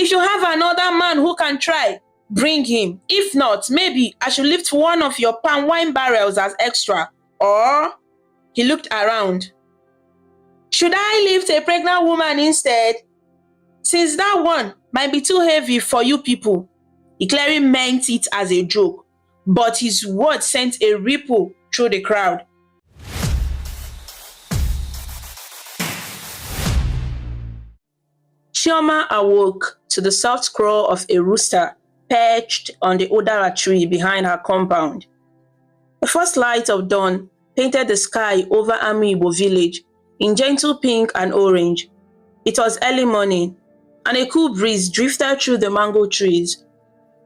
If you have another man who can try, bring him. If not, maybe I should lift one of your palm wine barrels as extra. Or, he looked around. Should I lift a pregnant woman instead? Since that one might be too heavy for you people. He clearly meant it as a joke, but his words sent a ripple through the crowd. Chioma awoke to the soft crow of a rooster perched on the udara tree behind her compound. The first light of dawn painted the sky over Amiibo village in gentle pink and orange. It was early morning, and a cool breeze drifted through the mango trees.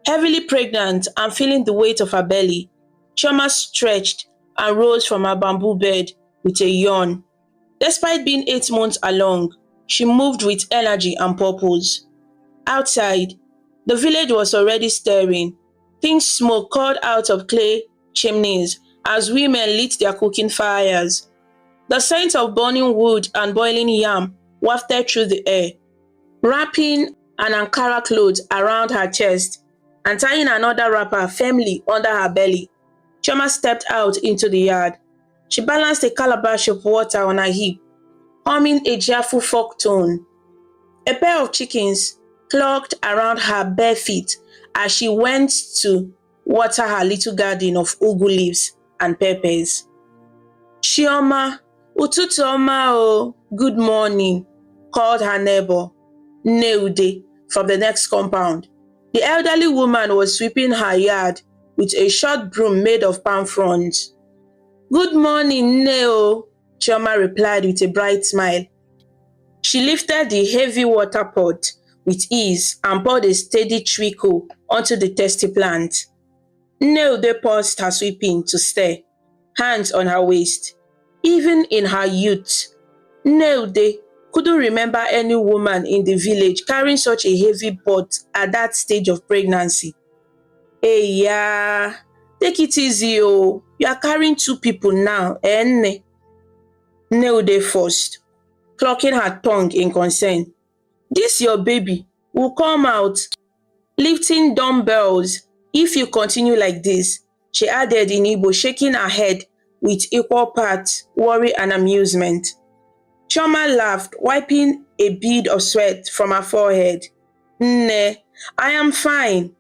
Heavily pregnant and feeling the weight of her belly, Chioma stretched and rose from her bamboo bed with a yawn. Despite being 8 months along, she moved with energy and purpose. Outside, the village was already stirring. Pink smoke poured out of clay chimneys as women lit their cooking fires. The scent of burning wood and boiling yam wafted through the air. Wrapping an Ankara cloth around her chest and tying another wrapper firmly under her belly, Chioma stepped out into the yard. She balanced a calabash of water on her hip, humming a cheerful folk tune. A pair of chickens clucked around her bare feet as she went to water her little garden of ugu leaves and peppers. Chioma, ụtụtụ ọma o, good morning, called her neighbor, Neude, from the next compound. The elderly woman was sweeping her yard with a short broom made of palm fronds. Good morning, Neo, Chioma replied with a bright smile. She lifted the heavy water pot with ease and poured a steady trickle onto the thirsty plant. Neude paused her sweeping to stare, hands on her waist. Even in her youth, Neude couldn't remember any woman in the village carrying such a heavy pot at that stage of pregnancy. Hey, yeah, take it easy, oh. You are carrying 2 people now, eh? Neude first, clucking her tongue in concern. This your baby will come out lifting dumbbells if you continue like this, she added in Igbo, shaking her head with equal parts worry and amusement. Chioma laughed, wiping a bead of sweat from her forehead. Nne, I am fine.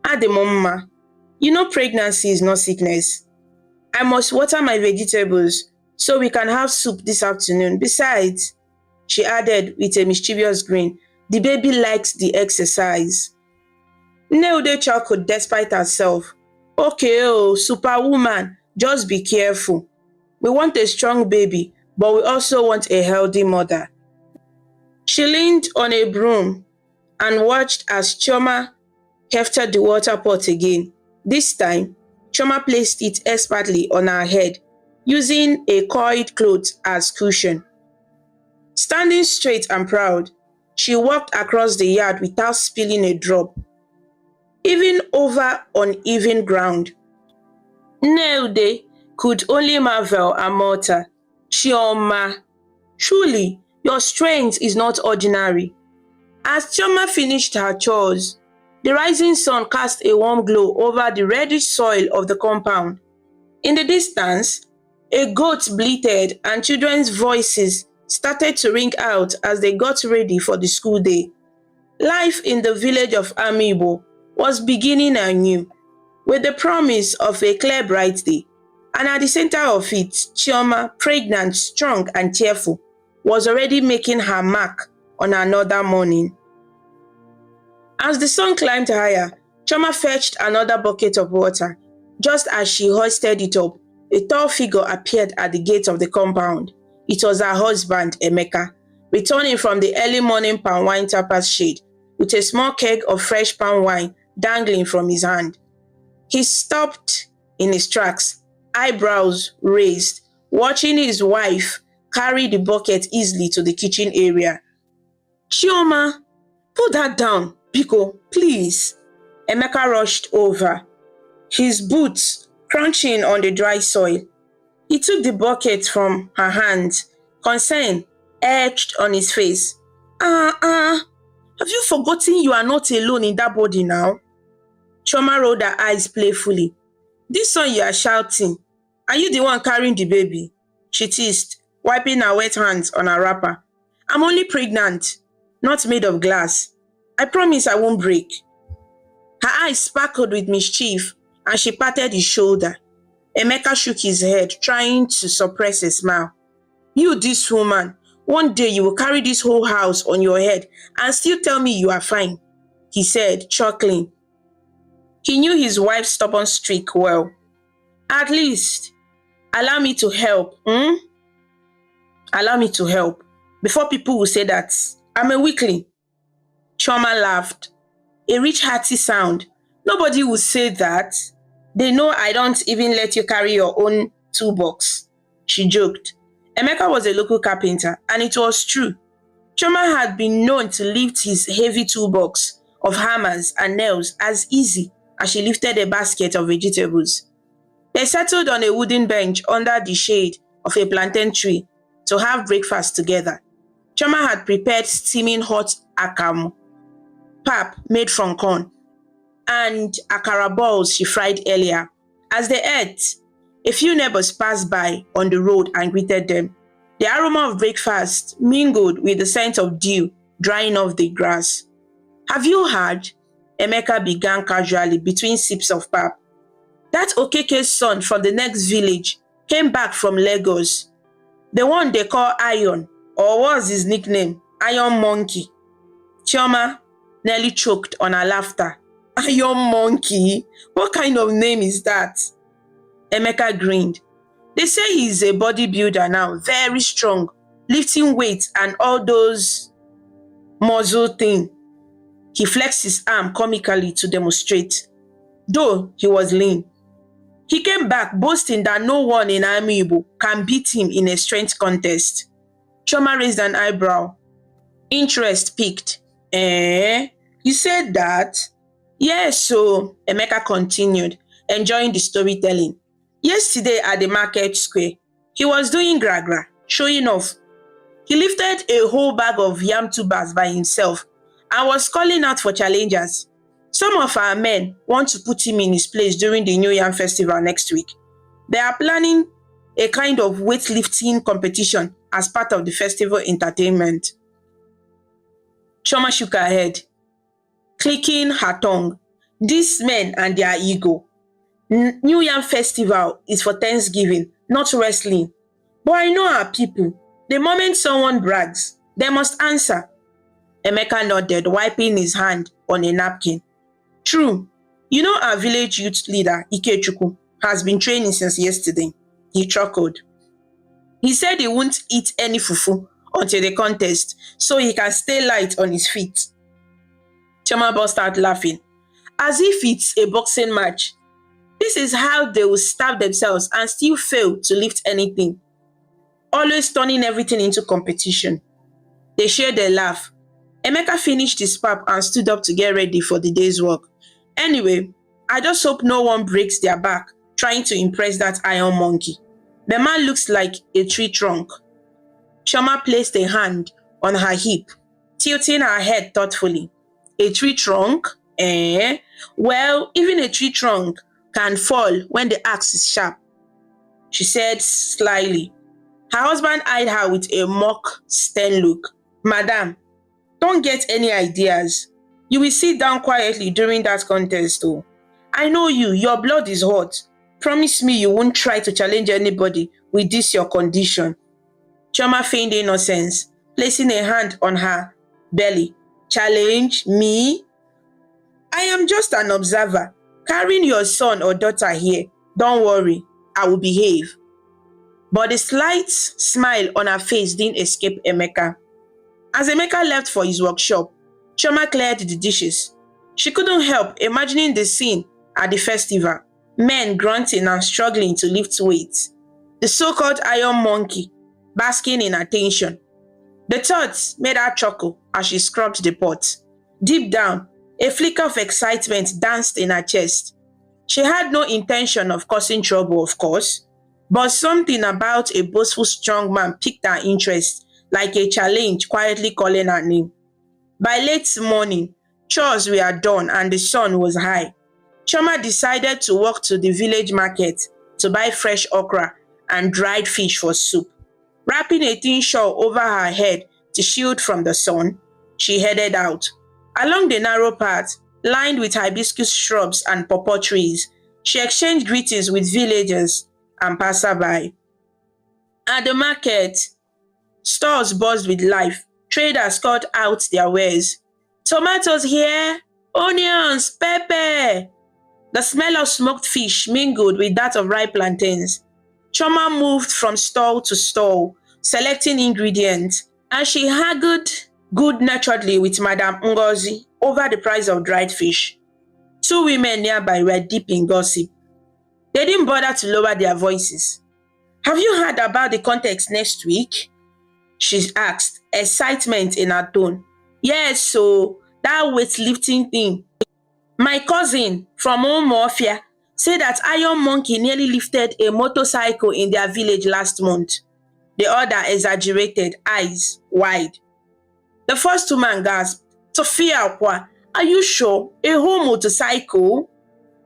Ademomma, you know pregnancy is not sickness. I must water my vegetables so we can have soup this afternoon. Besides, she added with a mischievous grin, the baby likes the exercise. Neude chuckled despite herself. Okay, oh, superwoman, just be careful. We want a strong baby, but we also want a healthy mother. She leaned on a broom and watched as Chioma hefted the water pot again. This time, Chioma placed it expertly on her head, using a coiled cloth as cushion. Standing straight and proud, she walked across the yard without spilling a drop, even over uneven ground. Neude could only marvel and mutter, Chioma, truly, your strength is not ordinary. As Chioma finished her chores, the rising sun cast a warm glow over the reddish soil of the compound. In the distance, a goat bleated and children's voices started to ring out as they got ready for the school day. Life in the village of Amiibo was beginning anew, with the promise of a clear bright day. And at the center of it, Chioma, pregnant, strong, and cheerful, was already making her mark on another morning. As the sun climbed higher, Chioma fetched another bucket of water. Just as she hoisted it up, a tall figure appeared at the gate of the compound. It was her husband, Emeka, returning from the early morning palm wine tappers shade, with a small keg of fresh palm wine dangling from his hand. He stopped in his tracks, eyebrows raised, watching his wife carry the bucket easily to the kitchen area. Chioma, put that down, Biko, please. Emeka rushed over, his boots crunching on the dry soil. He took the bucket from her hands, concern etched on his face. forgotten you are not alone in that body now? Chioma rolled her eyes playfully. This one you are shouting. Are you the one carrying the baby? She teased, wiping her wet hands on her wrapper. I'm only pregnant, not made of glass. I promise I won't break. Her eyes sparkled with mischief and she patted his shoulder. Emeka shook his head, trying to suppress a smile. You, this woman, one day you will carry this whole house on your head and still tell me you are fine, he said, chuckling. He knew his wife's stubborn streak well. At least, allow me to help, Allow me to help, before people will say that I'm a weakling. Chioma laughed. A rich, hearty sound. Nobody will say that. They know I don't even let you carry your own toolbox, she joked. Emeka was a local carpenter, and it was true. Chioma had been known to lift his heavy toolbox of hammers and nails as easy as she lifted a basket of vegetables. They settled on a wooden bench under the shade of a plantain tree to have breakfast together. Chioma had prepared steaming hot akamu, pap made from corn, and akara balls she fried earlier. As they ate, a few neighbors passed by on the road and greeted them. The aroma of breakfast mingled with the scent of dew drying off the grass. Have you heard? Emeka began casually between sips of pap. That Okeke's son from the next village came back from Lagos. The one they call Iron, or was his nickname, Iron Monkey. Chioma nearly choked on her laughter. Iron Monkey? What kind of name is that? Emeka grinned. They say he's a bodybuilder now, very strong, lifting weights and all those muscle thing. He flexed his arm comically to demonstrate, though he was lean. He came back boasting that no one in Amiibo can beat him in a strength contest. Chioma raised an eyebrow. Interest piqued. You said that? Yes, so Emeka continued, enjoying the storytelling. Yesterday at the market square, he was doing gra-gra, showing off. He lifted a whole bag of yam tubers by himself and was calling out for challengers. Some of our men want to put him in his place during the New Yam Festival next week. They are planning a kind of weightlifting competition as part of the festival entertainment. Chioma shook her head, clicking her tongue. These men and their ego. New Yam Festival is for Thanksgiving, not wrestling. But I know our people. The moment someone brags, they must answer. Emeka nodded, wiping his hand on a napkin. True. You know our village youth leader, Ikechukwu, has been training since yesterday. He chuckled. He said he won't eat any fufu until the contest, so he can stay light on his feet. Chioma burst out laughing, as if it's a boxing match. This is how they will starve themselves and still fail to lift anything. Always turning everything into competition. They shared a laugh. Emeka finished his pap and stood up to get ready for the day's work. Anyway, I just hope no one breaks their back trying to impress that Iron Monkey. The man looks like a tree trunk. Chioma placed a hand on her hip, tilting her head thoughtfully. A tree trunk? Well, even a tree trunk can fall when the axe is sharp, she said slyly. Her husband eyed her with a mock, stern look. Madam, don't get any ideas. You will sit down quietly during that contest, though. I know you, your blood is hot. Promise me you won't try to challenge anybody with this your condition. Chioma feigned innocence, placing a hand on her belly. Challenge me? I am just an observer, carrying your son or daughter here. Don't worry, I will behave. But the slight smile on her face didn't escape Emeka. As Emeka left for his workshop, Chioma cleared the dishes. She couldn't help imagining the scene at the festival, men grunting and struggling to lift weights. The so-called Iron Monkey basking in attention. The thought made her chuckle as she scrubbed the pot. Deep down, a flicker of excitement danced in her chest. She had no intention of causing trouble, of course, but something about a boastful strong man piqued her interest, like a challenge quietly calling her name. By late morning, chores were done and the sun was high. Chioma decided to walk to the village market to buy fresh okra and dried fish for soup. Wrapping a thin shawl over her head to shield from the sun, she headed out. Along the narrow path, lined with hibiscus shrubs and pawpaw trees, she exchanged greetings with villagers and passerby. At the market, stores buzzed with life. Traders called out their wares. Tomatoes here, onions, pepper. The smell of smoked fish mingled with that of ripe plantains. Choma moved from stall to stall, selecting ingredients, and she haggled good-naturedly with Madame Ngozi over the price of dried fish. Two women nearby were deep in gossip. They didn't bother to lower their voices. Have you heard about the context next week? She asked, excitement in her tone. Yes, so that weightlifting thing. My cousin from Omofia said that Iron Monkey nearly lifted a motorcycle in their village last month. The other exaggerated, eyes wide. The first woman gasped, Sophia Akwa, are you sure? A whole motorcycle?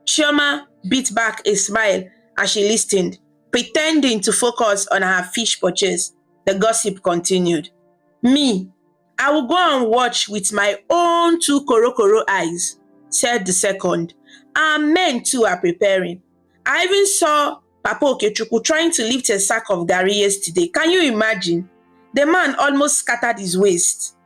Chioma beat back a smile as she listened, pretending to focus on her fish purchase. The gossip continued. Me, I will go and watch with my own two korokoro eyes, said the second. And men too are preparing. I even saw Papa Okechukwu trying to lift a sack of garri yesterday. Can you imagine? The man almost scattered his waist.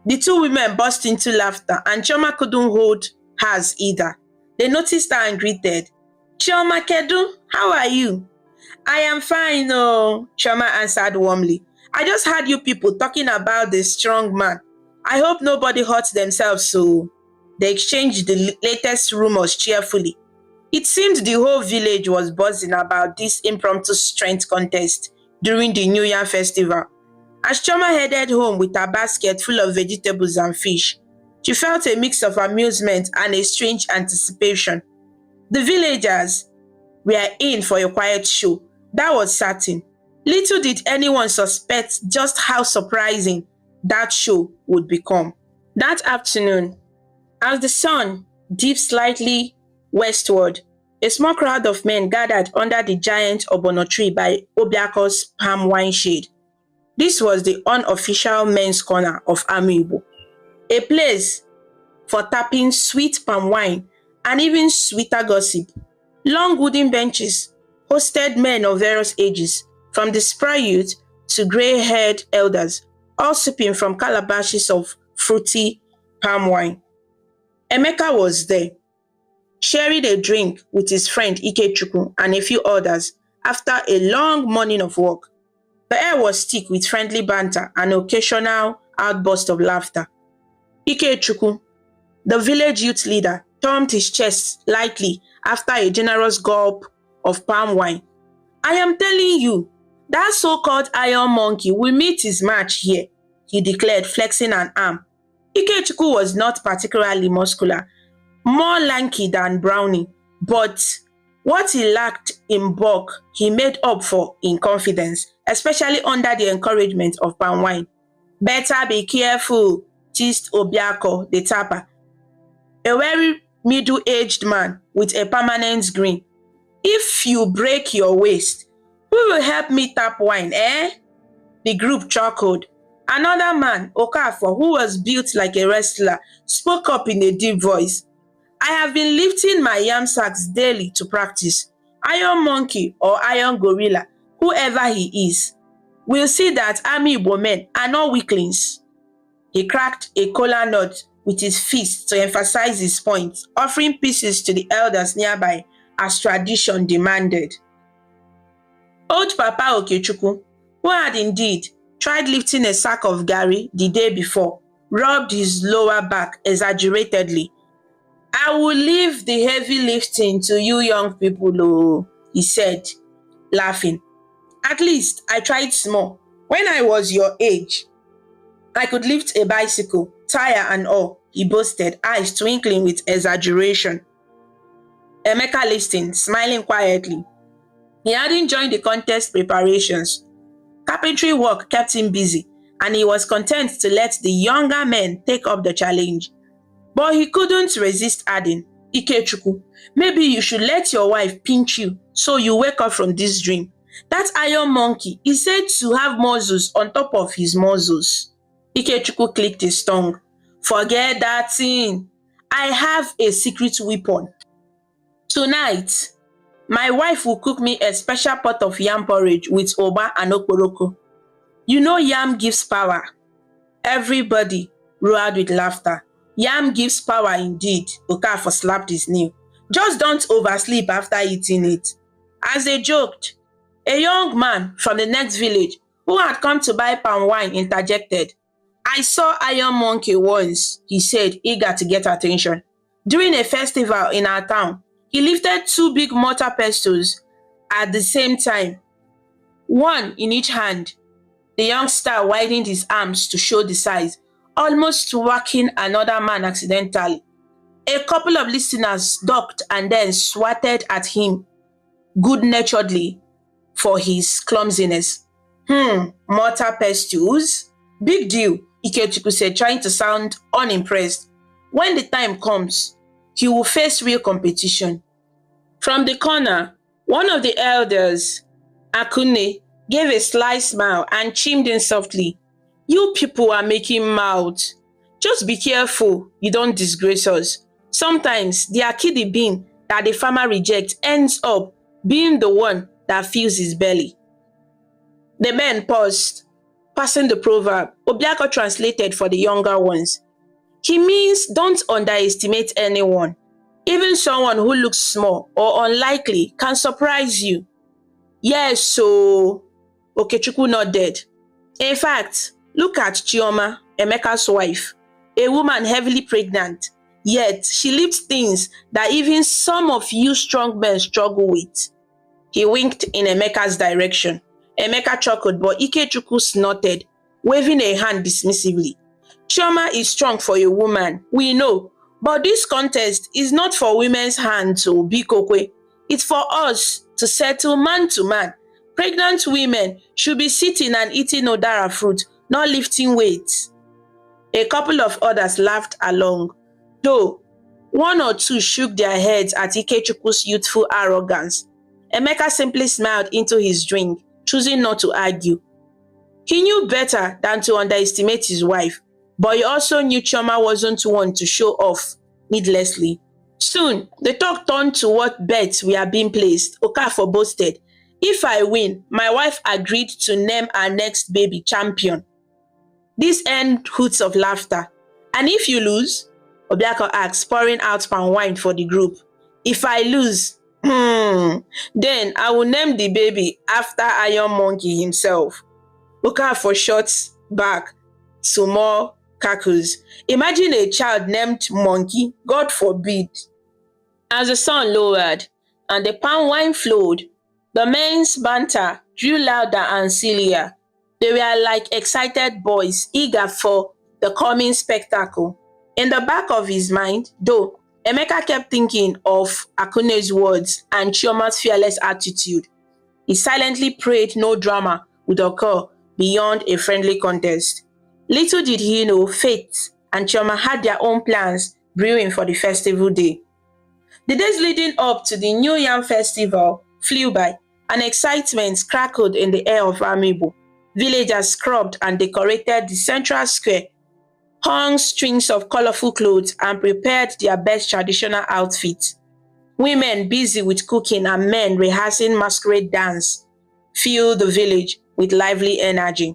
The two women burst into laughter and Chioma couldn't hold hers either. They noticed her and greeted. Chioma Kedu, how are you? I am fine, oh, Chioma answered warmly. I just heard you people talking about the strong man. I hope nobody hurts themselves, so they exchanged the latest rumors cheerfully. It seemed the whole village was buzzing about this impromptu strength contest during the New Year festival. As Chioma headed home with her basket full of vegetables and fish, she felt a mix of amusement and a strange anticipation. The villagers were in for a quiet show, that was certain. Little did anyone suspect just how surprising that show would become. That afternoon, as the sun dipped slightly westward, a small crowd of men gathered under the giant obono tree by Obiako's palm wine shade. This was the unofficial men's corner of Amiibo, a place for tapping sweet palm wine and even sweeter gossip. Long wooden benches hosted men of various ages, from the spry youth to grey-haired elders, all sipping from calabashes of fruity palm wine. Emeka was there, sharing a drink with his friend Ikechukwu and a few others after a long morning of work. The air was thick with friendly banter and occasional outbursts of laughter. Ikechukwu, the village youth leader, thumped his chest lightly after a generous gulp of palm wine. I am telling you, that so-called Iron Monkey will meet his match here, he declared, flexing an arm. Ikechukwu was not particularly muscular, more lanky than Brownie, but what he lacked in bulk, he made up for in confidence, especially under the encouragement of palm wine. Better be careful, teased Obiako, the tapper, a very middle-aged man with a permanent grin. If you break your waist, who will help me tap wine, eh? The group chuckled. Another man, Okafor, who was built like a wrestler, spoke up in a deep voice. I have been lifting my yam sacks daily to practice. Iron Monkey or Iron Gorilla, whoever he is, will see that Amiibo men are not weaklings. He cracked a kola nut with his fist to emphasize his point, offering pieces to the elders nearby as tradition demanded. Old Papa Okechukwu, who had indeed tried lifting a sack of garri the day before, rubbed his lower back exaggeratedly. I will leave the heavy lifting to you young people, oh, he said, laughing. At least I tried small. When I was your age, I could lift a bicycle, tire and all, he boasted, eyes twinkling with exaggeration. Emeka listened, smiling quietly. He hadn't joined the contest preparations. Carpentry work kept him busy, and he was content to let the younger men take up the challenge. But he couldn't resist adding, Ikechukwu, maybe you should let your wife pinch you so you wake up from this dream. That iron monkey is said to have muscles on top of his muscles. Ikechukwu clicked his tongue. Forget that thing. I have a secret weapon. Tonight, my wife will cook me a special pot of yam porridge with oba and okporoko. You know yam gives power. Everybody roared with laughter. Yam gives power indeed, Okafor slapped his knee. Just don't oversleep after eating it. As they joked, a young man from the next village who had come to buy palm wine interjected. I saw Iron Monkey once, he said, eager to get attention. During a festival in our town, he lifted two big mortar pestles at the same time, one in each hand. The youngster widened his arms to show the size, almost whacking another man accidentally. A couple of listeners ducked and then swatted at him good-naturedly for his clumsiness. Mortar pestles? Big deal, Ikechukwu said, trying to sound unimpressed. When the time comes, he will face real competition. From the corner, one of the elders, Akune, gave a sly smile and chimed in softly. You people are making mouths. Just be careful you don't disgrace us. Sometimes the akidi bean that the farmer rejects ends up being the one that fills his belly. The men paused, passing the proverb. Obiako translated for the younger ones. He means don't underestimate anyone. Even someone who looks small or unlikely can surprise you. Yes, so Okechukwu nodded. In fact, look at Chioma, Emeka's wife, a woman heavily pregnant, yet she lives things that even some of you strong men struggle with. He winked in Emeka's direction. Emeka chuckled, but Ikechukwu snorted, waving a hand dismissively. Chioma is strong for a woman, we know, but this contest is not for women's hands to be kokwe. It's for us to settle man to man. Pregnant women should be sitting and eating odara fruit, not lifting weights. A couple of others laughed along, though one or two shook their heads at Ikechukwu's youthful arrogance. Emeka simply smiled into his drink, choosing not to argue. He knew better than to underestimate his wife, but he also knew Chioma wasn't one to show off needlessly. Soon, the talk turned to what bets were being placed. Okafor boasted, if I win, my wife agreed to name our next baby champion. This earned hoots of laughter. And if you lose? Obiako asked, pouring out palm wine for the group. If I lose, then I will name the baby after Iron Monkey himself. Okafor shot back to more cackles. Imagine a child named Monkey, God forbid. As the sun lowered and the palm wine flowed, the men's banter grew louder and sillier. They were like excited boys, eager for the coming spectacle. In the back of his mind, though, Emeka kept thinking of Akune's words and Chioma's fearless attitude. He silently prayed no drama would occur beyond a friendly contest. Little did he know, Faith and Chioma had their own plans brewing for the festival day. The days leading up to the New Yam Festival flew by, and excitement crackled in the air of Amiibo. Villagers scrubbed and decorated the central square, hung strings of colorful clothes, and prepared their best traditional outfits. Women busy with cooking and men rehearsing masquerade dance filled the village with lively energy.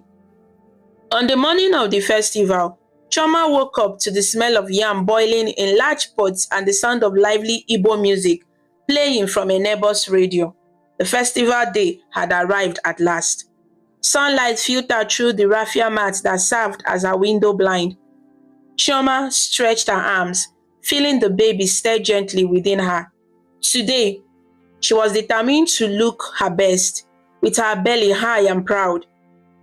On the morning of the festival, Chioma woke up to the smell of yam boiling in large pots and the sound of lively Igbo music playing from a neighbor's radio. The festival day had arrived at last. Sunlight filtered through the raffia mat that served as a window blind. Chioma stretched her arms, feeling the baby stir gently within her. Today, she was determined to look her best, with her belly high and proud.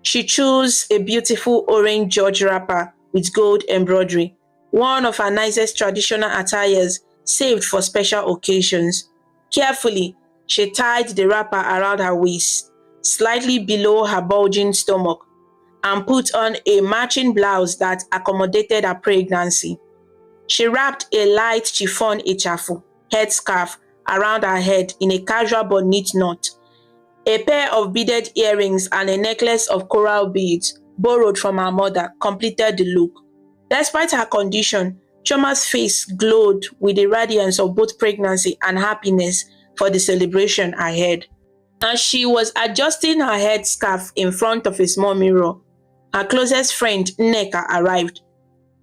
She chose a beautiful orange George wrapper with gold embroidery, one of her nicest traditional attires saved for special occasions. Carefully, she tied the wrapper around her waist, slightly below her bulging stomach, and put on a matching blouse that accommodated her pregnancy. She wrapped a light chiffon ichafu headscarf around her head in a casual but neat knot. A pair of beaded earrings and a necklace of coral beads, borrowed from her mother, completed the look. Despite her condition, Chioma's face glowed with the radiance of both pregnancy and happiness for the celebration ahead. As she was adjusting her headscarf in front of a small mirror, her closest friend, Nneka, arrived.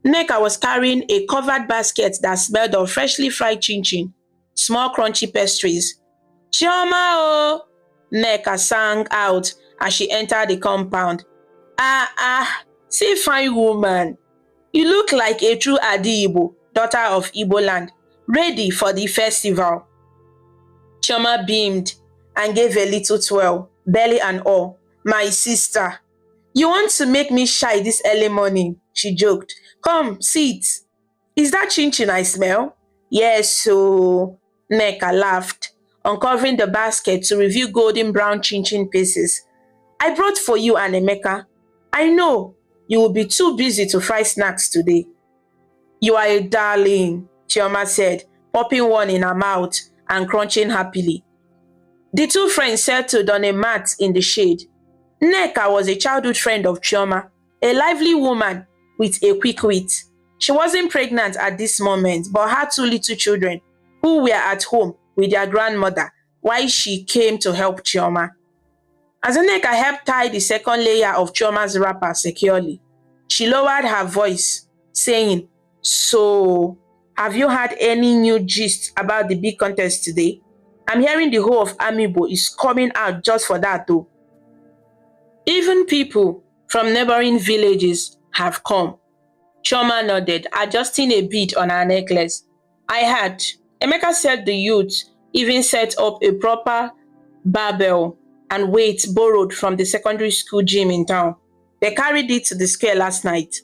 Nneka was carrying a covered basket that smelled of freshly fried chin-chin, small crunchy pastries. "Chioma oh!" Nneka sang out as she entered the compound. See fine woman. You look like a true Adi Igbo, daughter of Igbo land, ready for the festival." Chioma beamed and gave a little twirl, belly and all. "My sister, you want to make me shy this early morning," she joked. "Come, sit. Is that chin-chin I smell?" "Yes, so," Nneka laughed, uncovering the basket to reveal golden brown chin-chin pieces. "I brought for you and Emeka. I know you will be too busy to fry snacks today." "You are a darling," Chioma said, popping one in her mouth and crunching happily. The two friends settled on a mat in the shade. Nneka was a childhood friend of Chioma, a lively woman with a quick wit. She wasn't pregnant at this moment, but had two little children who were at home with their grandmother while she came to help Chioma. As Nneka helped tie the second layer of Chioma's wrapper securely, she lowered her voice, saying, "So, have you had any new gist about the big contest today? I'm hearing the whole of Amiibo is coming out just for that though." "Even people from neighboring villages have come." Chioma nodded, adjusting a bead on her necklace. "I had." Emeka said the youth even set up a proper barbell and weights borrowed from the secondary school gym in town. They carried it to the square last night.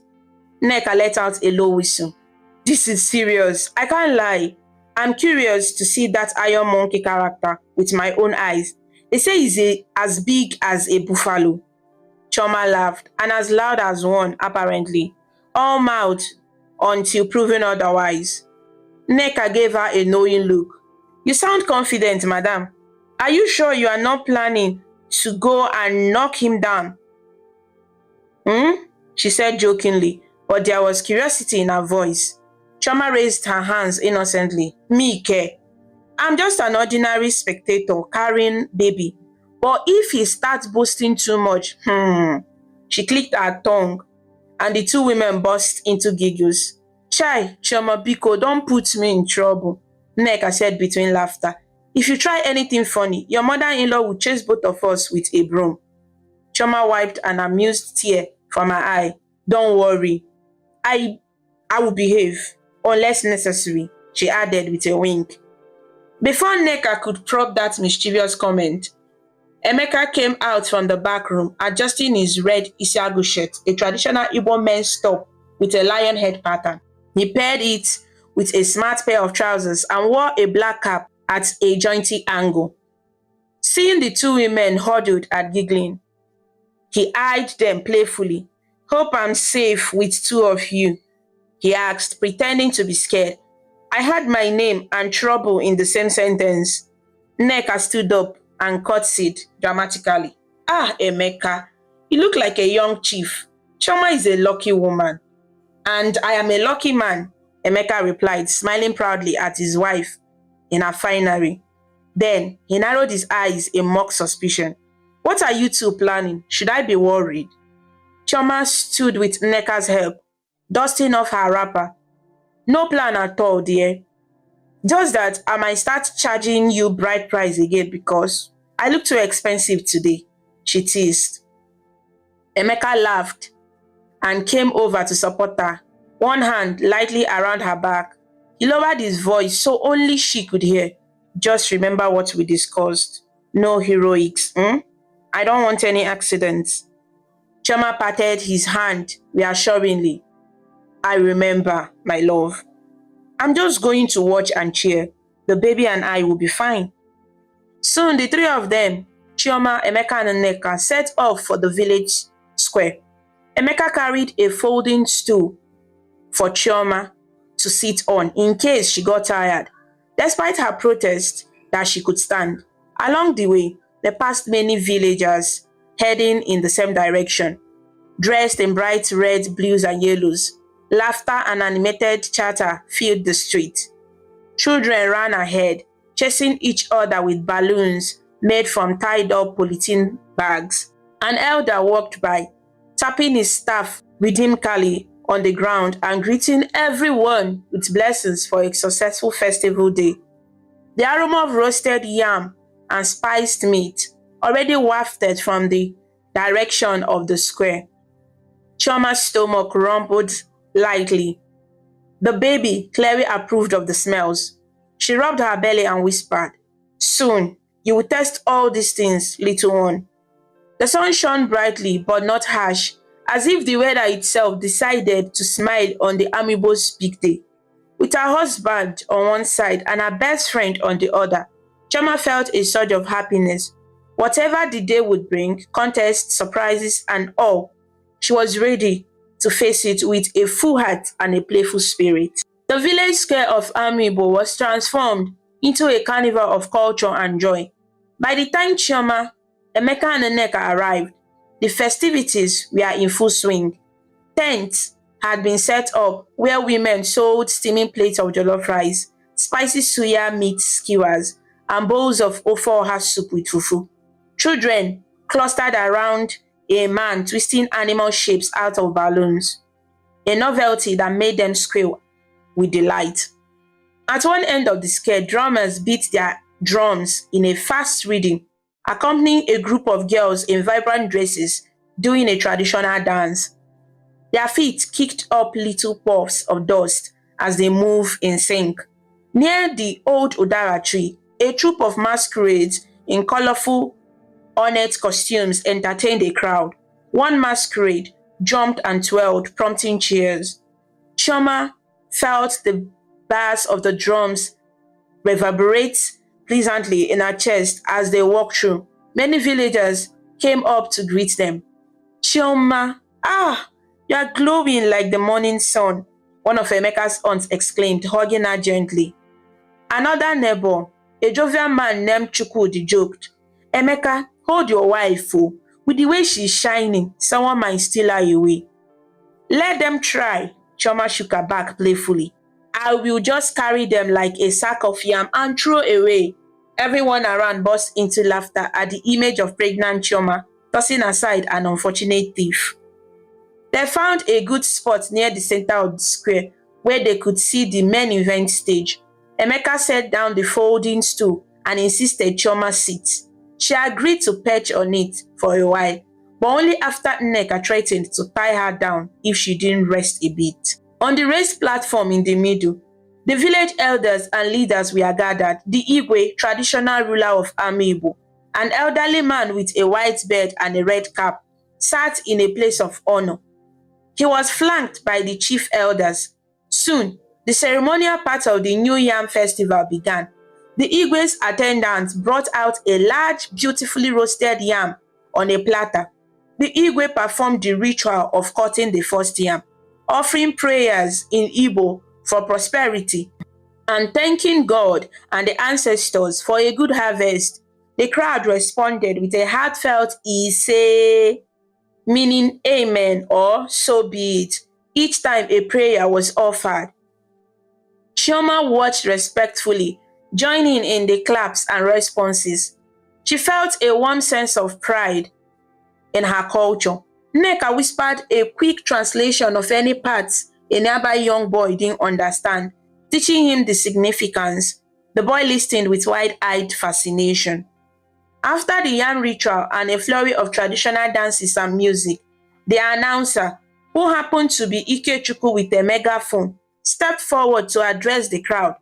Nneka let out a low whistle. "This is serious. I can't lie. I'm curious to see that Iron Monkey character with my own eyes. They say he's as big as a buffalo." Chioma laughed, and as loud as one, apparently, all mouth until proven otherwise. Nneka gave her a knowing look. "You sound confident, madam. Are you sure you are not planning to go and knock him down?" She said jokingly, but there was curiosity in her voice. Chioma raised her hands innocently. "Me care. I'm just an ordinary spectator carrying baby. But if he starts boasting too much, She clicked her tongue, and the two women burst into giggles. "Chai, Chioma Biko, don't put me in trouble," Nneka said between laughter. "If you try anything funny, your mother-in-law will chase both of us with a broom." Chioma wiped an amused tear from her eye. "Don't worry. I will behave, unless necessary," she added with a wink. Before Nneka could probe that mischievous comment, Emeka came out from the back room, adjusting his red isiagu shirt, a traditional Igbo men's top with a lion head pattern. He paired it with a smart pair of trousers and wore a black cap at a jointy angle. Seeing the two women huddled and giggling, he eyed them playfully. "Hope I'm safe with two of you," he asked, pretending to be scared. "I had my name and trouble in the same sentence." Nneka stood up and curtsied dramatically. "Ah, Emeka, you look like a young chief. Chioma is a lucky woman." "And I am a lucky man," Emeka replied, smiling proudly at his wife in her finery. Then he narrowed his eyes in mock suspicion. "What are you two planning? Should I be worried?" Chioma stood with Nneka's help, dusting off her wrapper. "No plan at all, dear. Just that I might start charging you bride price again because I look too expensive today," she teased. Emeka laughed and came over to support her, one hand lightly around her back. He lowered his voice so only she could hear. "Just remember what we discussed. No heroics, I don't want any accidents." Chioma patted his hand reassuringly. "I remember, my love. I'm just going to watch and cheer. The baby and I will be fine." Soon the three of them, Chioma, Emeka and Nneka, set off for the village square. Emeka carried a folding stool for Chioma to sit on in case she got tired, despite her protest that she could stand. Along the way, they passed many villagers heading in the same direction, dressed in bright reds, blues, and yellows. Laughter and animated chatter filled the street. Children ran ahead, chasing each other with balloons made from tied-up polythene bags. An elder walked by, tapping his staff rhythmically on the ground and greeting everyone with blessings for a successful festival day. The aroma of roasted yam and spiced meat already wafted from the direction of the square. Chioma's stomach rumbled lightly. The baby clearly approved of the smells. She rubbed her belly and whispered, "Soon, you will taste all these things, little one." The sun shone brightly but not harsh, as if the weather itself decided to smile on the Amiibo's big day. With her husband on one side and her best friend on the other, Chioma felt a surge of happiness. Whatever the day would bring, contests, surprises, and all, she was ready to face it with a full heart and a playful spirit. The village square of Amiibo was transformed into a carnival of culture and joy. By the time Chioma, Emeka, and Nneka arrived, the festivities were in full swing. Tents had been set up where women sold steaming plates of jollof rice, spicy suya meat skewers, and bowls of ofe oha soup with fufu. Children clustered around a man twisting animal shapes out of balloons, a novelty that made them squeal with delight. At one end of the square, drummers beat their drums in a fast rhythm, accompanying a group of girls in vibrant dresses doing a traditional dance. Their feet kicked up little puffs of dust as they moved in sync. Near the old Udara tree, a troupe of masquerades in colorful ornate costumes entertained a crowd. One masquerade jumped and twirled, prompting cheers. Chioma felt the bass of the drums reverberate pleasantly in her chest as they walked through. Many villagers came up to greet them. "Chioma, you are glowing like the morning sun," one of Emeka's aunts exclaimed, hugging her gently. Another neighbor, a jovial man named Chukwudi, joked, "Emeka, hold your wife, oh. With the way she's shining, someone might steal her away." "Let them try," Chioma shook her back playfully. "I will just carry them like a sack of yam and throw away." Everyone around burst into laughter at the image of pregnant Chioma, tossing aside an unfortunate thief. They found a good spot near the center of the square where they could see the main event stage. Emeka set down the folding stool and insisted Chioma sit. She agreed to perch on it for a while, but only after Nneka threatened to tie her down if she didn't rest a bit. On the raised platform in the middle, the village elders and leaders were gathered. The Igwe, traditional ruler of Amiibo, an elderly man with a white beard and a red cap, sat in a place of honor. He was flanked by the chief elders. Soon, the ceremonial part of the New Yam Festival began. The Igwe's attendants brought out a large, beautifully roasted yam on a platter. The Igwe performed the ritual of cutting the first yam, offering prayers in Igbo for prosperity and thanking God and the ancestors for a good harvest. The crowd responded with a heartfelt "Ise," meaning amen or so be it, each time a prayer was offered. Chioma watched respectfully, joining in the claps and responses. She felt a warm sense of pride in her culture. Nneka whispered a quick translation of any parts a nearby young boy didn't understand, teaching him the significance. The boy listened with wide-eyed fascination. After the yam ritual and a flurry of traditional dances and music, the announcer, who happened to be Ikechukwu with a megaphone, stepped forward to address the crowd.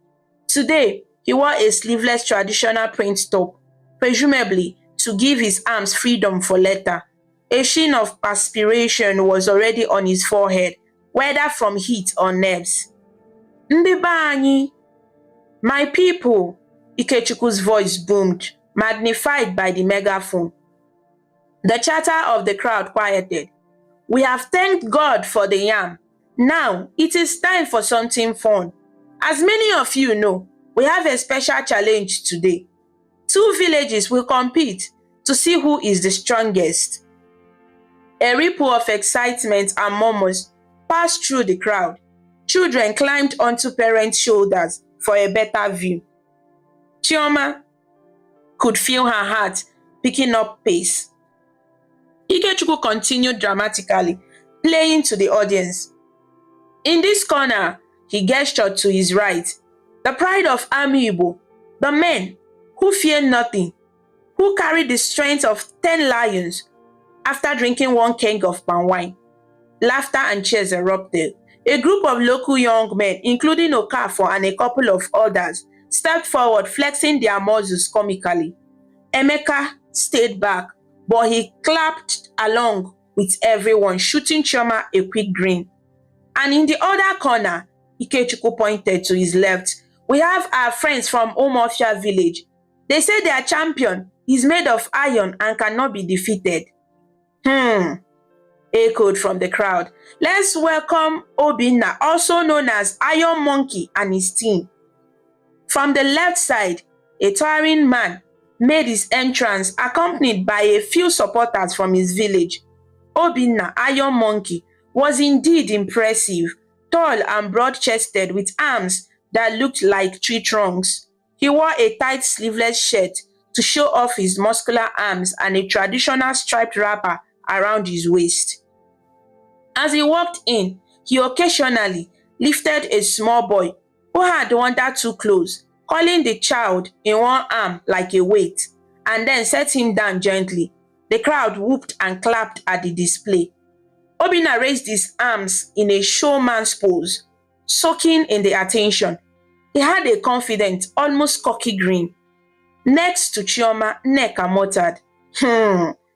Today, he wore a sleeveless traditional print top, presumably to give his arms freedom for later. A sheen of perspiration was already on his forehead, whether from heat or nerves. "Ndị be anyị," "My people," Ikechukwu's voice boomed, magnified by the megaphone. The chatter of the crowd quieted. We have thanked God for the yam. Now it is time for something fun. As many of you know, we have a special challenge today. 2 villages will compete to see who is the strongest. A ripple of excitement and murmurs passed through the crowd. Children climbed onto parents' shoulders for a better view. Chioma could feel her heart picking up pace. Ikechukwu continued dramatically, playing to the audience. In this corner, he gestured to his right. The pride of Ami Igbo, the men who fear nothing, who carry the strength of 10 lions after drinking 1 keg of palm wine. Laughter and cheers erupted. A group of local young men, including Okafor and a couple of others, stepped forward, flexing their muscles comically. Emeka stayed back, but he clapped along with everyone, shooting Chioma a quick grin. And in the other corner, Ikechukwu pointed to his left. We have our friends from Umuofia village. They say their champion is made of iron and cannot be defeated. Echoed from the crowd. Let's welcome Obinna, also known as Iron Monkey, and his team. From the left side, a towering man made his entrance, accompanied by a few supporters from his village. Obinna, Iron Monkey, was indeed impressive, tall and broad-chested with arms that looked like tree trunks. He wore a tight sleeveless shirt to show off his muscular arms and a traditional striped wrapper around his waist. As he walked in, he occasionally lifted a small boy who had wandered too close, calling the child in one arm like a weight, and then set him down gently. The crowd whooped and clapped at the display. Obinna raised his arms in a showman's pose, soaking in the attention. He had a confident, almost cocky grin. Next to Chioma, Nneka muttered,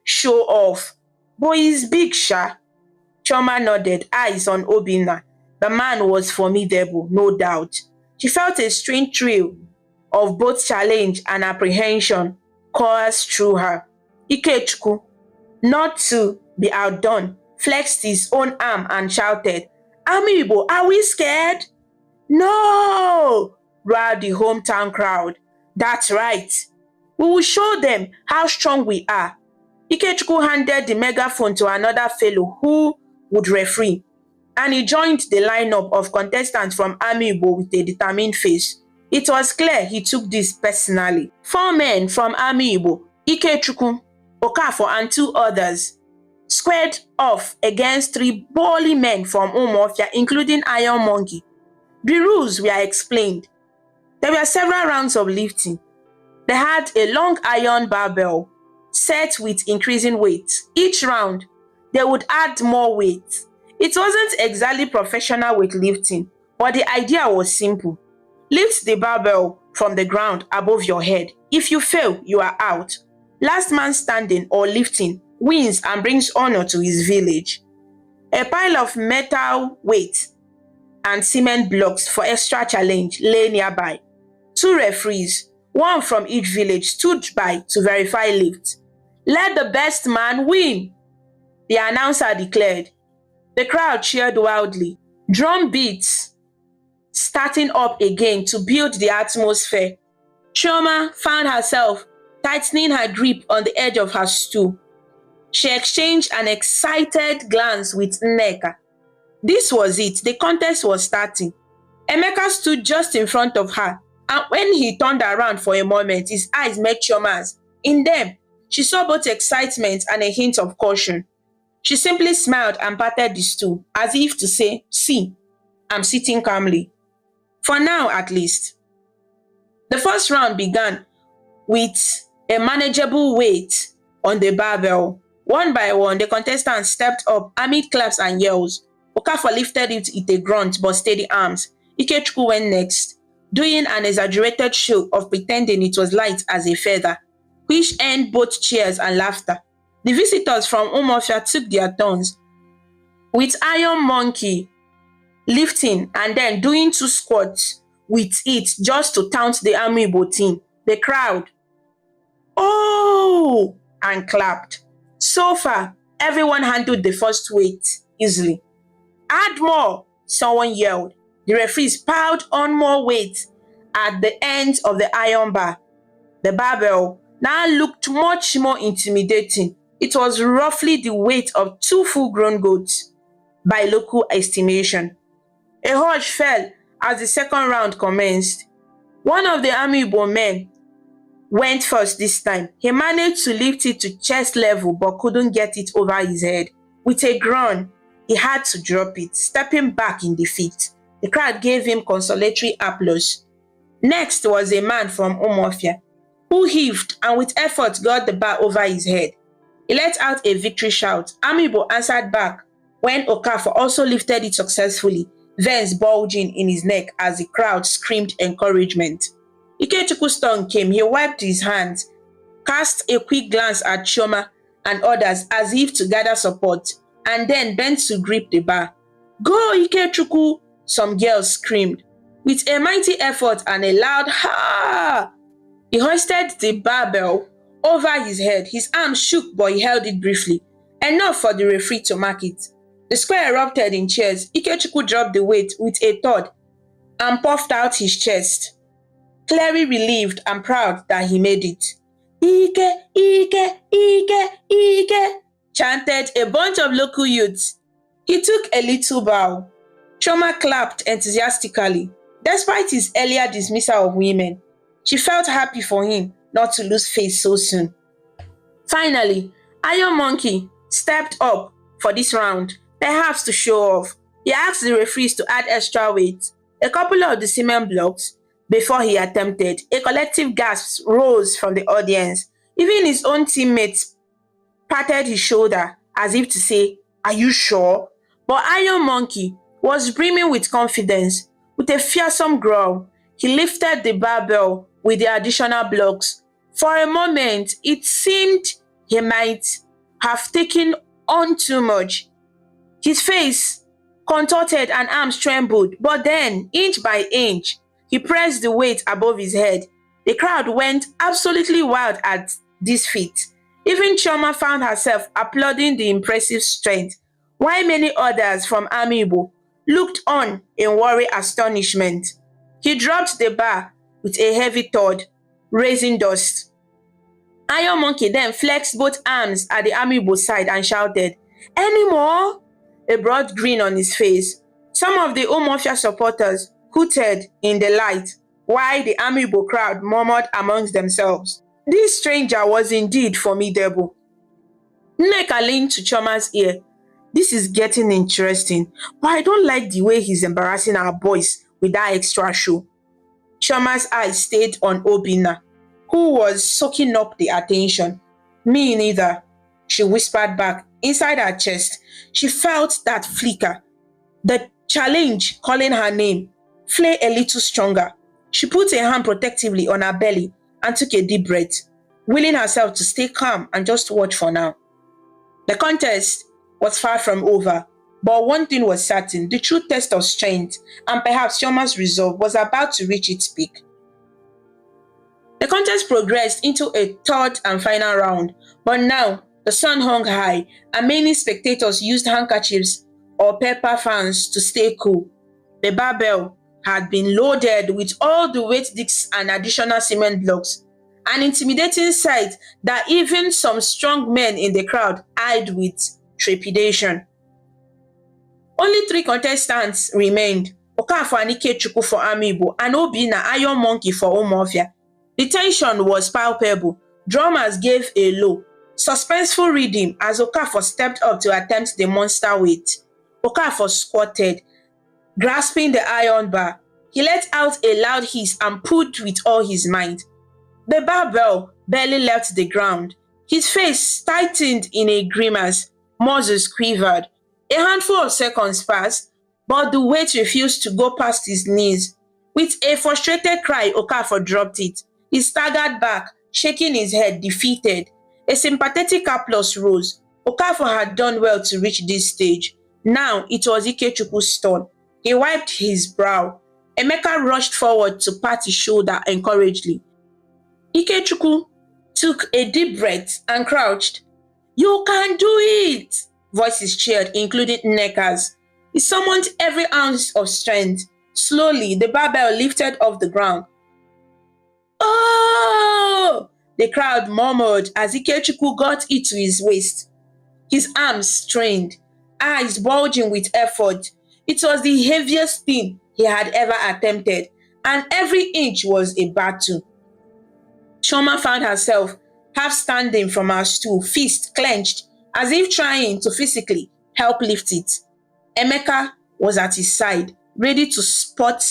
show off. Boy is big, sha. Chioma nodded, eyes on Obinna. The man was formidable, no doubt. She felt a strange thrill of both challenge and apprehension course through her. Ikechukwu, not to be outdone, flexed his own arm and shouted, Ami Igbo, are we scared? No! Roared the hometown crowd. That's right. We will show them how strong we are. Ikechukwu handed the megaphone to another fellow who would referee, and he joined the lineup of contestants from Ami Igbo with a determined face. It was clear he took this personally. 4 men from Ami Igbo, Ikechukwu, Okafor, and 2 others, squared off against 3 burly men from Umuofia, including Iron Monkey. The rules were explained. There were several rounds of lifting. They had a long iron barbell set with increasing weight. Each round, they would add more weight. It wasn't exactly professional weightlifting, but the idea was simple. Lift the barbell from the ground above your head. If you fail, you are out. Last man standing or lifting wins and brings honor to his village. A pile of metal weight and cement blocks for extra challenge lay nearby. 2 referees, one from each village, stood by to verify lift. Let the best man win, the announcer declared. The crowd cheered wildly. Drum beats starting up again to build the atmosphere. Chioma found herself tightening her grip on the edge of her stool. She exchanged an excited glance with Nneka. This was it. The contest was starting. Emeka stood just in front of her, and when he turned around for a moment, his eyes met Chioma's. In them, she saw both excitement and a hint of caution. She simply smiled and patted the stool, as if to say, see, I'm sitting calmly. For now, at least. The first round began with a manageable weight on the barbell. One by one, the contestants stepped up amid claps and yells. Okafor lifted it with a grunt but steady arms. Ikechukwu went next, doing an exaggerated show of pretending it was light as a feather, which earned both cheers and laughter. The visitors from Umuofia took their turns, with Iron Monkey lifting and then doing 2 squats with it just to taunt the Ami Igbo team. The crowd, oh, and clapped. So far, Everyone handled the first weight easily. Add more, someone yelled. The referees piled on more weight at the ends of the iron bar. The barbell now looked much more intimidating. It was roughly the weight of 2 full-grown goats by local estimation. A hush fell as the second round commenced. One of the Amiibo men went first this time. He managed to lift it to chest level but couldn't get it over his head. With a groan, he had to drop it, stepping back in defeat. The crowd gave him consolatory applause. Next was a man from Umuofia, who heaved and with effort got the bar over his head. He let out a victory shout. Amiibo answered back when Okafor also lifted it successfully, veins bulging in his neck as the crowd screamed encouragement. Ikechukwu's turn came. He wiped his hands, cast a quick glance at Chioma and others as if to gather support, and then bent to grip the bar. "Go, Ikechukwu!" some girls screamed. With a mighty effort and a loud "Ha!" he hoisted the barbell over his head. His arms shook, but he held it briefly, enough for the referee to mark it. The square erupted in cheers. Ikechukwu dropped the weight with a thud and puffed out his chest, clearly relieved and proud that he made it. "Ike, Ike, Ike, Ike," chanted a bunch of local youths. He took a little bow. Chioma clapped enthusiastically. Despite his earlier dismissal of women, she felt happy for him not to lose face so soon. Finally, Iron Monkey stepped up for this round, perhaps to show off. He asked the referees to add extra weight, a couple of the cement blocks, before he attempted. A collective gasp rose from the audience. Even his own teammates patted his shoulder as if to say, "Are you sure?" But Iron Monkey was brimming with confidence. With a fearsome growl, he lifted the barbell with the additional blocks. For a moment, it seemed he might have taken on too much. His face contorted and arms trembled, but then, inch by inch, he pressed the weight above his head. The crowd went absolutely wild at this feat. Even Chioma found herself applauding the impressive strength, while many others from Amiibo looked on in worried astonishment. He dropped the bar with a heavy thud, raising dust. Iron Monkey then flexed both arms at the Amiibo side and shouted, "Any more?" A broad grin on his face. Some of the Umuofia supporters hooted in delight, while the Amiibo crowd murmured amongst themselves. This stranger was indeed formidable. Nneka leaned to Chioma's ear. "This is getting interesting, but I don't like the way he's embarrassing our boys with that extra show." Chioma's eyes stayed on Obinna, who was soaking up the attention. "Me neither," she whispered back. Inside her chest, she felt that flicker, the challenge calling her name, flare a little stronger. She put a hand protectively on her belly and took a deep breath, willing herself to stay calm and just watch for now. The contest was far from over, but one thing was certain: the true test of strength and perhaps Chioma's resolve was about to reach its peak. The contest progressed into a third and final round, but now the sun hung high and many spectators used handkerchiefs or paper fans to stay cool. The barbell had been loaded with all the weight discs and additional cement blocks, an intimidating sight that even some strong men in the crowd eyed with trepidation. Only 3 contestants remained: Okafor and Ikechukwu for Amiibo, and Obinna Iron Monkey for Umuofia. The tension was palpable. Drummers gave a low, suspenseful rhythm as Okafor stepped up to attempt the monster weight. Okafor squatted, grasping the iron bar. He let out a loud hiss and pulled with all his might. The barbell barely left the ground. His face tightened in a grimace. Muscles quivered. A handful of seconds passed, but the weight refused to go past his knees. With a frustrated cry, Okafor dropped it. He staggered back, shaking his head, defeated. A sympathetic applause rose. Okafor had done well to reach this stage. Now it was Ikechukwu's turn. He wiped his brow. Emeka rushed forward to pat his shoulder encouragingly. Ikechukwu took a deep breath and crouched. You can do it! Voices cheered, including Nneka's. He summoned every ounce of strength. Slowly, the barbell lifted off the ground. Oh! The crowd murmured as Ikechukwu got it to his waist. His arms strained, eyes bulging with effort. It was the heaviest thing he had ever attempted, and every inch was a battle. Chioma found herself half standing from her stool, fist clenched, as if trying to physically help lift it. Emeka was at his side, ready to spot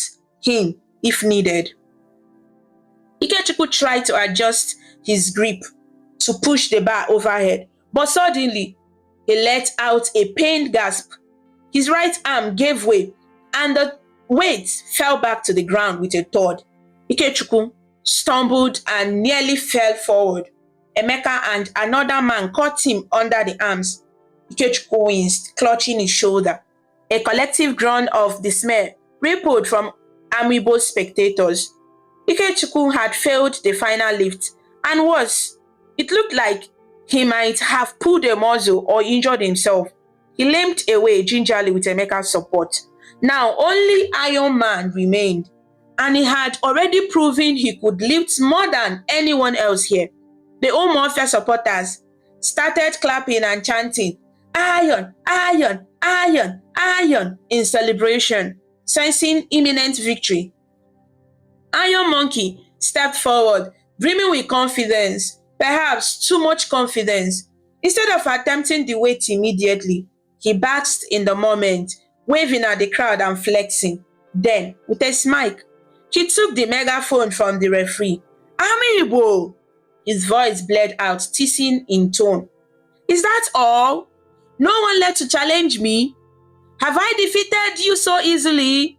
him if needed. Ikechukwu tried to adjust his grip to push the bar overhead, but suddenly he let out a pained gasp. His right arm gave way, and the weight fell back to the ground with a thud. Ikechukwu stumbled and nearly fell forward. Emeka and another man caught him under the arms. Ikechukwu winced, clutching his shoulder. A collective groan of dismay rippled from Amiibo spectators. Ikechukwu had failed the final lift, and worse, it looked like he might have pulled a muscle or injured himself. He limped away gingerly with Emeka's support. Now only Iron Man remained, and he had already proven he could lift more than anyone else here. The Umuofia supporters started clapping and chanting, "Iron, Iron, Iron, Iron," in celebration, sensing imminent victory. Iron Monkey stepped forward, brimming with confidence, perhaps too much confidence. Instead of attempting the weight immediately, he basked in the moment, waving at the crowd and flexing. Then, with a smile, he took the megaphone from the referee. "Amiibo!" His voice bled out, teasing in tone. "Is that all? No one left to challenge me? Have I defeated you so easily?"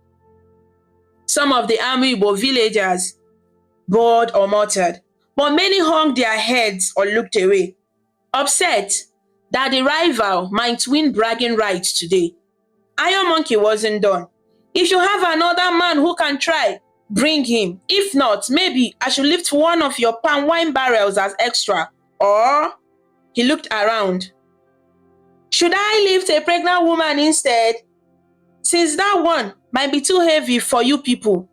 Some of the Amiibo villagers bored or muttered, but many hung their heads or looked away, upset that the rival might win bragging rights today. Iron Monkey wasn't done. "If you have another man who can try, bring him. If not, maybe I should lift one of your palm wine barrels as extra. Or," he looked around, "should I lift a pregnant woman instead? Since that one might be too heavy for you people."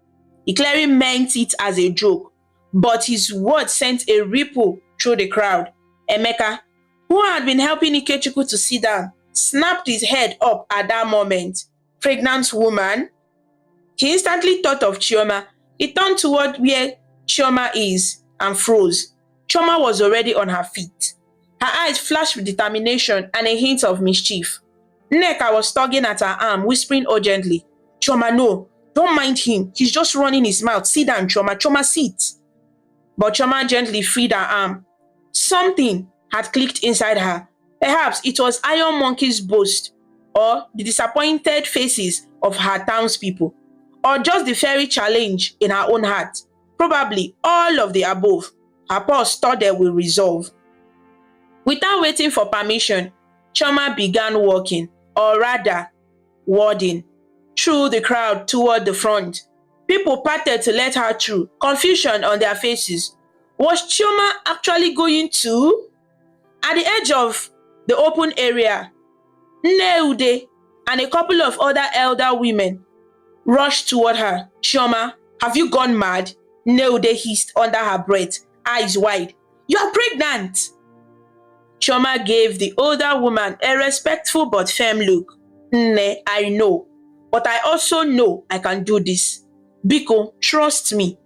He clearly meant it as a joke, but his words sent a ripple through the crowd. Emeka, who had been helping Ikechukwu to sit down, snapped his head up at that moment. Pregnant woman? He instantly thought of Chioma. He turned toward where Chioma is and froze. Chioma was already on her feet. Her eyes flashed with determination and a hint of mischief. Nneka was tugging at her arm, whispering urgently, "Chioma, no, don't mind him. He's just running his mouth. Sit down, Chioma. Chioma, sit." But Chioma gently freed her arm. Something had clicked inside her. Perhaps it was Iron Monkey's boast, or the disappointed faces of her townspeople, or just the fairy challenge in her own heart. Probably all of the above. Her pulse studded with resolve. Without waiting for permission, Chioma began walking, or rather, warding, through the crowd toward the front. People parted to let her through, confusion on their faces. Was Chioma actually going to? At the edge of the open area, Nneude and a couple of other elder women rushed toward her. "Chioma, have you gone mad?" Nneude hissed under her breath, eyes wide. "You are pregnant!" Chioma gave the older woman a respectful but firm look. "Nne, I know, but I also know I can do this. Biko, trust me."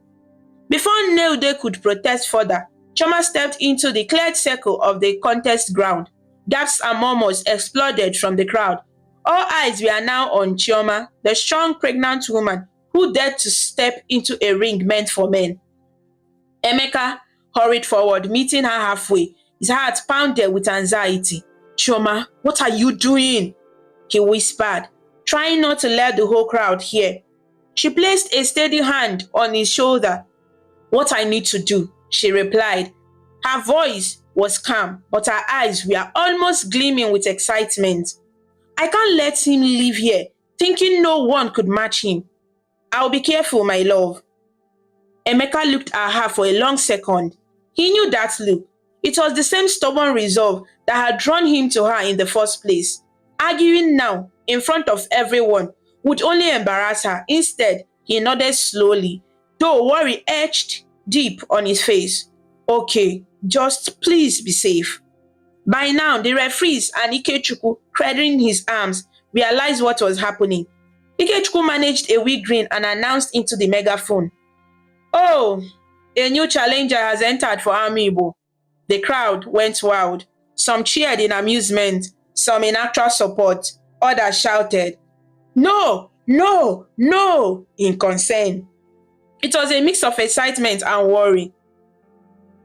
Before Nneude could protest further, Chioma stepped into the cleared circle of the contest ground. Gasps and murmurs exploded from the crowd. All eyes were now on Chioma, the strong pregnant woman who dared to step into a ring meant for men. Emeka hurried forward, meeting her halfway. His heart pounded with anxiety. "Chioma, what are you doing?" he whispered, trying not to let the whole crowd hear. She placed a steady hand on his shoulder. "What I need to do," she replied. Her voice was calm, but her eyes were almost gleaming with excitement. "I can't let him live here, thinking no one could match him. I'll be careful, my love." Emeka looked at her for a long second. He knew that look. It was the same stubborn resolve that had drawn him to her in the first place. Arguing now, in front of everyone, would only embarrass her. Instead, he nodded slowly, though worry etched deep on his face. Okay, just please be safe. By now, the referees and Ikechukwu, cradling his arms, realized what was happening. Ikechukwu managed a weak grin and announced into the megaphone, "Oh, a new challenger has entered for Amiibo." The crowd went wild. Some cheered in amusement, some in actual support. Others shouted, "No, no, no," in concern. It was a mix of excitement and worry.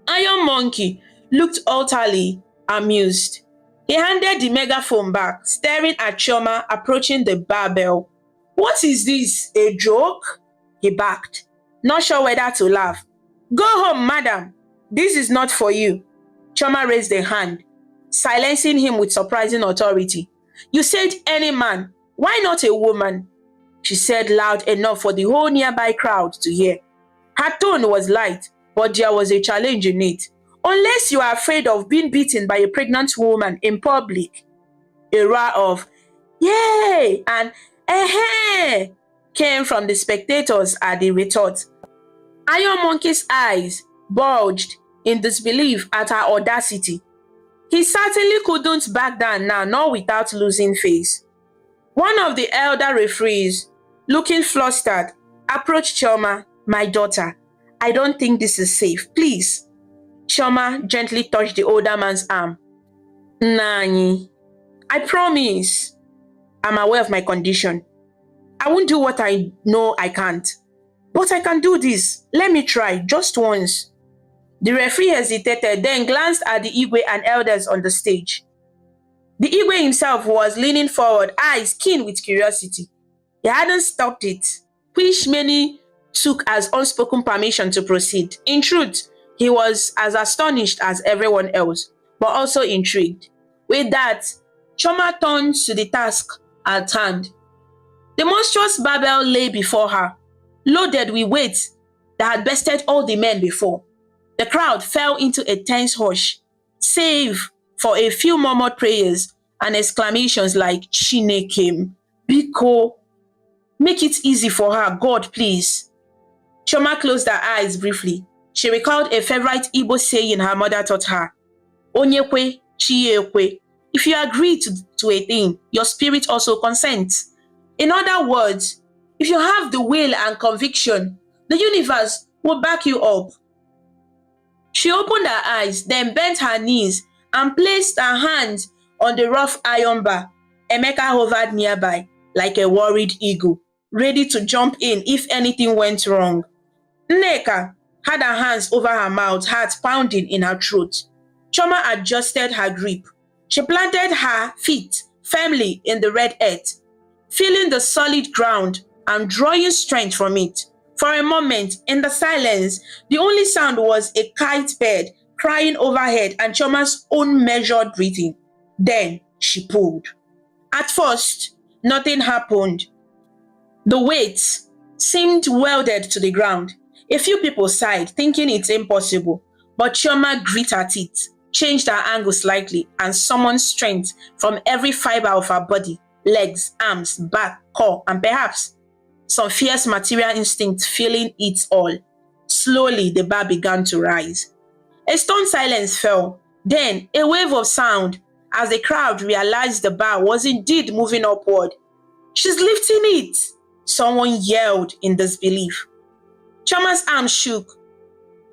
Iron Monkey looked utterly amused. He handed the megaphone back, staring at Chioma approaching the barbell. "What is this, a joke?" he barked, not sure whether to laugh. "Go home, madam. This is not for you." Chioma raised a hand, silencing him with surprising authority. "You said any man. Why not a woman?" she said loud enough for the whole nearby crowd to hear. Her tone was light, but there was a challenge in it. "Unless you are afraid of being beaten by a pregnant woman in public." A roar of "Yay!" and "Eh-heh!" came from the spectators at the retort. Iron Monkey's eyes bulged in disbelief at her audacity. He certainly couldn't back down now, not without losing face. One of the elder referees, looking flustered, approached Chioma. "My daughter, I don't think this is safe. Please." Chioma gently touched the older man's arm. "Nani, I promise. I'm aware of my condition. I won't do what I know I can't. But I can do this. Let me try, just once." The referee hesitated, then glanced at the Igwe and elders on the stage. The Igwe himself was leaning forward, eyes keen with curiosity. He hadn't stopped it, which many took as unspoken permission to proceed. In truth, he was as astonished as everyone else, but also intrigued. With that, Chioma turned to the task at hand. The monstrous barbell lay before her, loaded with weights that had bested all the men before. The crowd fell into a tense hush, save for a few murmured prayers and exclamations like "Chineke, Biko, make it easy for her, God, please." Chioma closed her eyes briefly. She recalled a favorite Igbo saying her mother taught her, "Onyekwe, Chiekwe." If you agree to a thing, your spirit also consents. In other words, if you have the will and conviction, the universe will back you up. She opened her eyes, then bent her knees and placed her hands on the rough iron bar. Emeka hovered nearby, like a worried eagle, ready to jump in if anything went wrong. Nneka had her hands over her mouth, heart pounding in her throat. Chioma adjusted her grip. She planted her feet firmly in the red earth, feeling the solid ground and drawing strength from it. For a moment, in the silence, the only sound was a kite bird crying overhead and Chioma's own measured breathing. Then she pulled. At first, nothing happened. The weight seemed welded to the ground. A few people sighed, thinking it's impossible, but Chioma grit her teeth, changed her angle slightly, and summoned strength from every fiber of her body, legs, arms, back, core, and perhaps some fierce material instinct filling it all. Slowly, the bar began to rise. A stunned silence fell. Then, a wave of sound as the crowd realized the bar was indeed moving upward. "She's lifting it!" someone yelled in disbelief. Chioma's arms shook.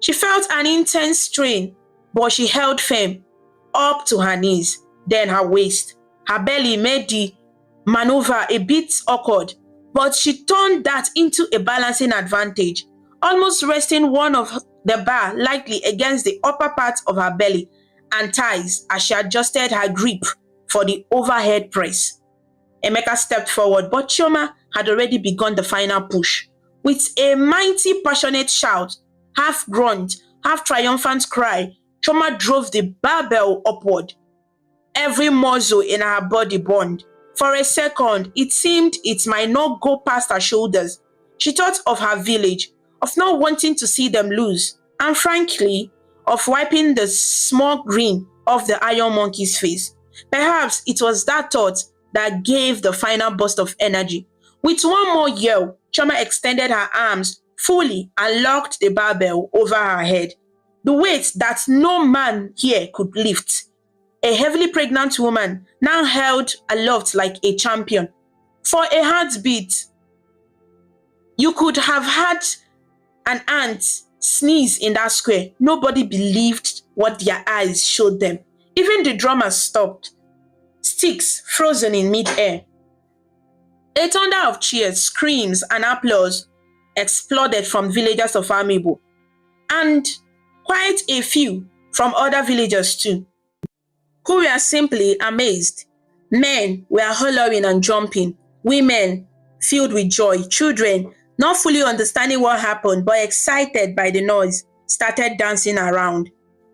She felt an intense strain, but she held firm, up to her knees, then her waist. Her belly made the maneuver a bit awkward, but she turned that into a balancing advantage, almost resting one of the bar lightly against the upper part of her belly and thighs as she adjusted her grip for the overhead press. Emeka stepped forward, but Chioma had already begun the final push. With a mighty, passionate shout, half grunt, half triumphant cry, Chioma drove the barbell upward. Every muscle in her body burned. For a second, it seemed it might not go past her shoulders. She thought of her village, of not wanting to see them lose, and frankly, of wiping the small grin off the Iron Monkey's face. Perhaps it was that thought that gave the final burst of energy. With one more yell, Chioma extended her arms fully and locked the barbell over her head. The weight that no man here could lift. A heavily pregnant woman now held aloft like a champion. For a heartbeat, you could have had an ant sneeze in that square. Nobody believed what their eyes showed them. Even the drummers stopped, sticks frozen in mid-air. A thunder of cheers, screams, and applause exploded from villagers of Amiibo, and quite a few from other villagers too, who were simply amazed. Men were hollering and jumping, women filled with joy, children, not fully understanding what happened but excited by the noise, started dancing around.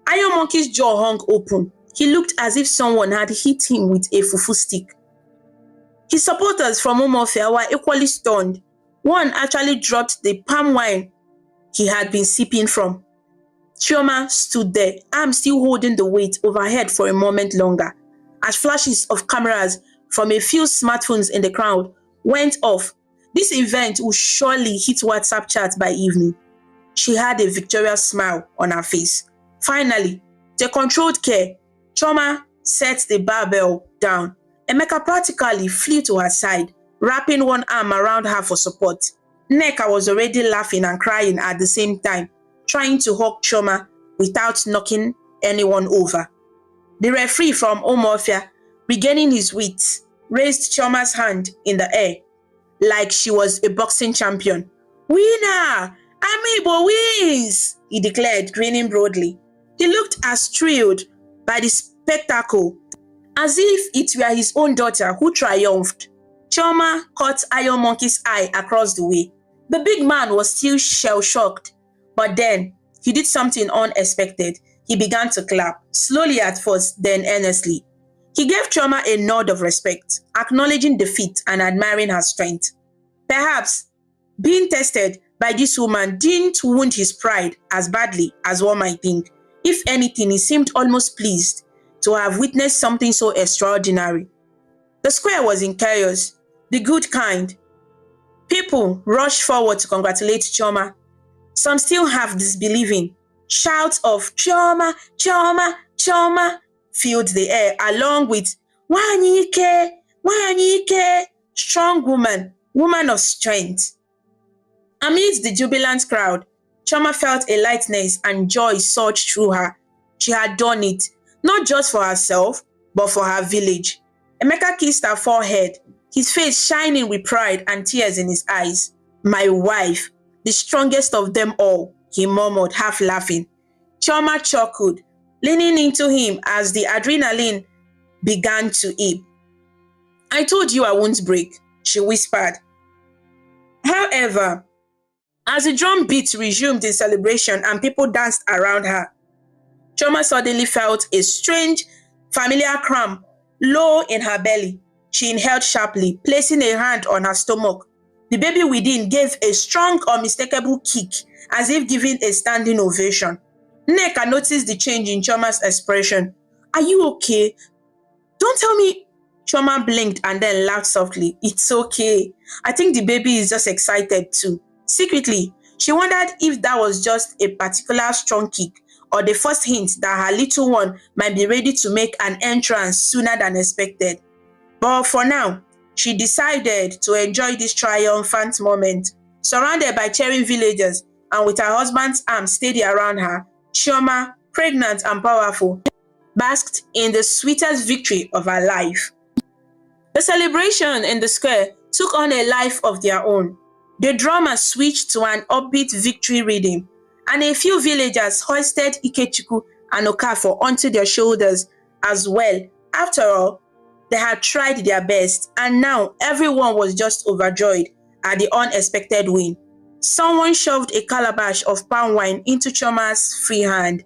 Iron Monkey's jaw hung open. He looked as if someone had hit him with a fufu stick. His supporters from Umuofia were equally stunned. One actually dropped the palm wine he had been sipping from. Chioma stood there, arms still holding the weight overhead for a moment longer, as flashes of cameras from a few smartphones in the crowd went off. This event would surely hit WhatsApp chats by evening. She had a victorious smile on her face. Finally, with a controlled care, Chioma set the barbell down. Emeka practically flew to her side, wrapping one arm around her for support. Nneka was already laughing and crying at the same time, trying to hug Chioma without knocking anyone over. The referee from Umuofia, regaining his wits, raised Chioma's hand in the air like she was a boxing champion. "Winner! Amiibo wins!" he declared, grinning broadly. He looked as thrilled by the spectacle as if it were his own daughter who triumphed. Chioma caught Iron Monkey's eye across the way. The big man was still shell-shocked, but then he did something unexpected. He began to clap, slowly at first, then earnestly. He gave Chioma a nod of respect, acknowledging defeat and admiring her strength. Perhaps being tested by this woman didn't wound his pride as badly as one might think. If anything, he seemed almost pleased to have witnessed something so extraordinary. The square was in chaos, the good kind. People rushed forward to congratulate Chioma. Some still have disbelieving. Shouts of "Chioma, Chioma, Chioma" filled the air, along with "Wanyike, Wanyike," strong woman, woman of strength. Amidst the jubilant crowd, Chioma felt a lightness and joy surge through her. She had done it, not just for herself, but for her village. Emeka kissed her forehead, his face shining with pride and tears in his eyes. "My wife, the strongest of them all," he murmured, half laughing. Chioma chuckled, leaning into him as the adrenaline began to ebb. "I told you I won't break," she whispered. However, as the drum beat resumed in celebration and people danced around her, Chioma suddenly felt a strange, familiar cramp low in her belly. She inhaled sharply, placing a hand on her stomach. The baby within gave a strong, unmistakable kick, as if giving a standing ovation. Nneka noticed the change in Chioma's expression. "Are you okay?" "Don't tell me." Chioma blinked and then laughed softly. "It's okay. I think the baby is just excited too." Secretly, she wondered if that was just a particular strong kick or the first hint that her little one might be ready to make an entrance sooner than expected. But for now, she decided to enjoy this triumphant moment. Surrounded by cheering villagers and with her husband's arms steady around her, Chioma, pregnant and powerful, basked in the sweetest victory of her life. The celebration in the square took on a life of their own. The drummers switched to an upbeat victory rhythm, and a few villagers hoisted Ikechukwu and Okafor onto their shoulders as well. After all, they had tried their best, and now everyone was just overjoyed at the unexpected win. Someone shoved a calabash of palm wine into Chioma's free hand,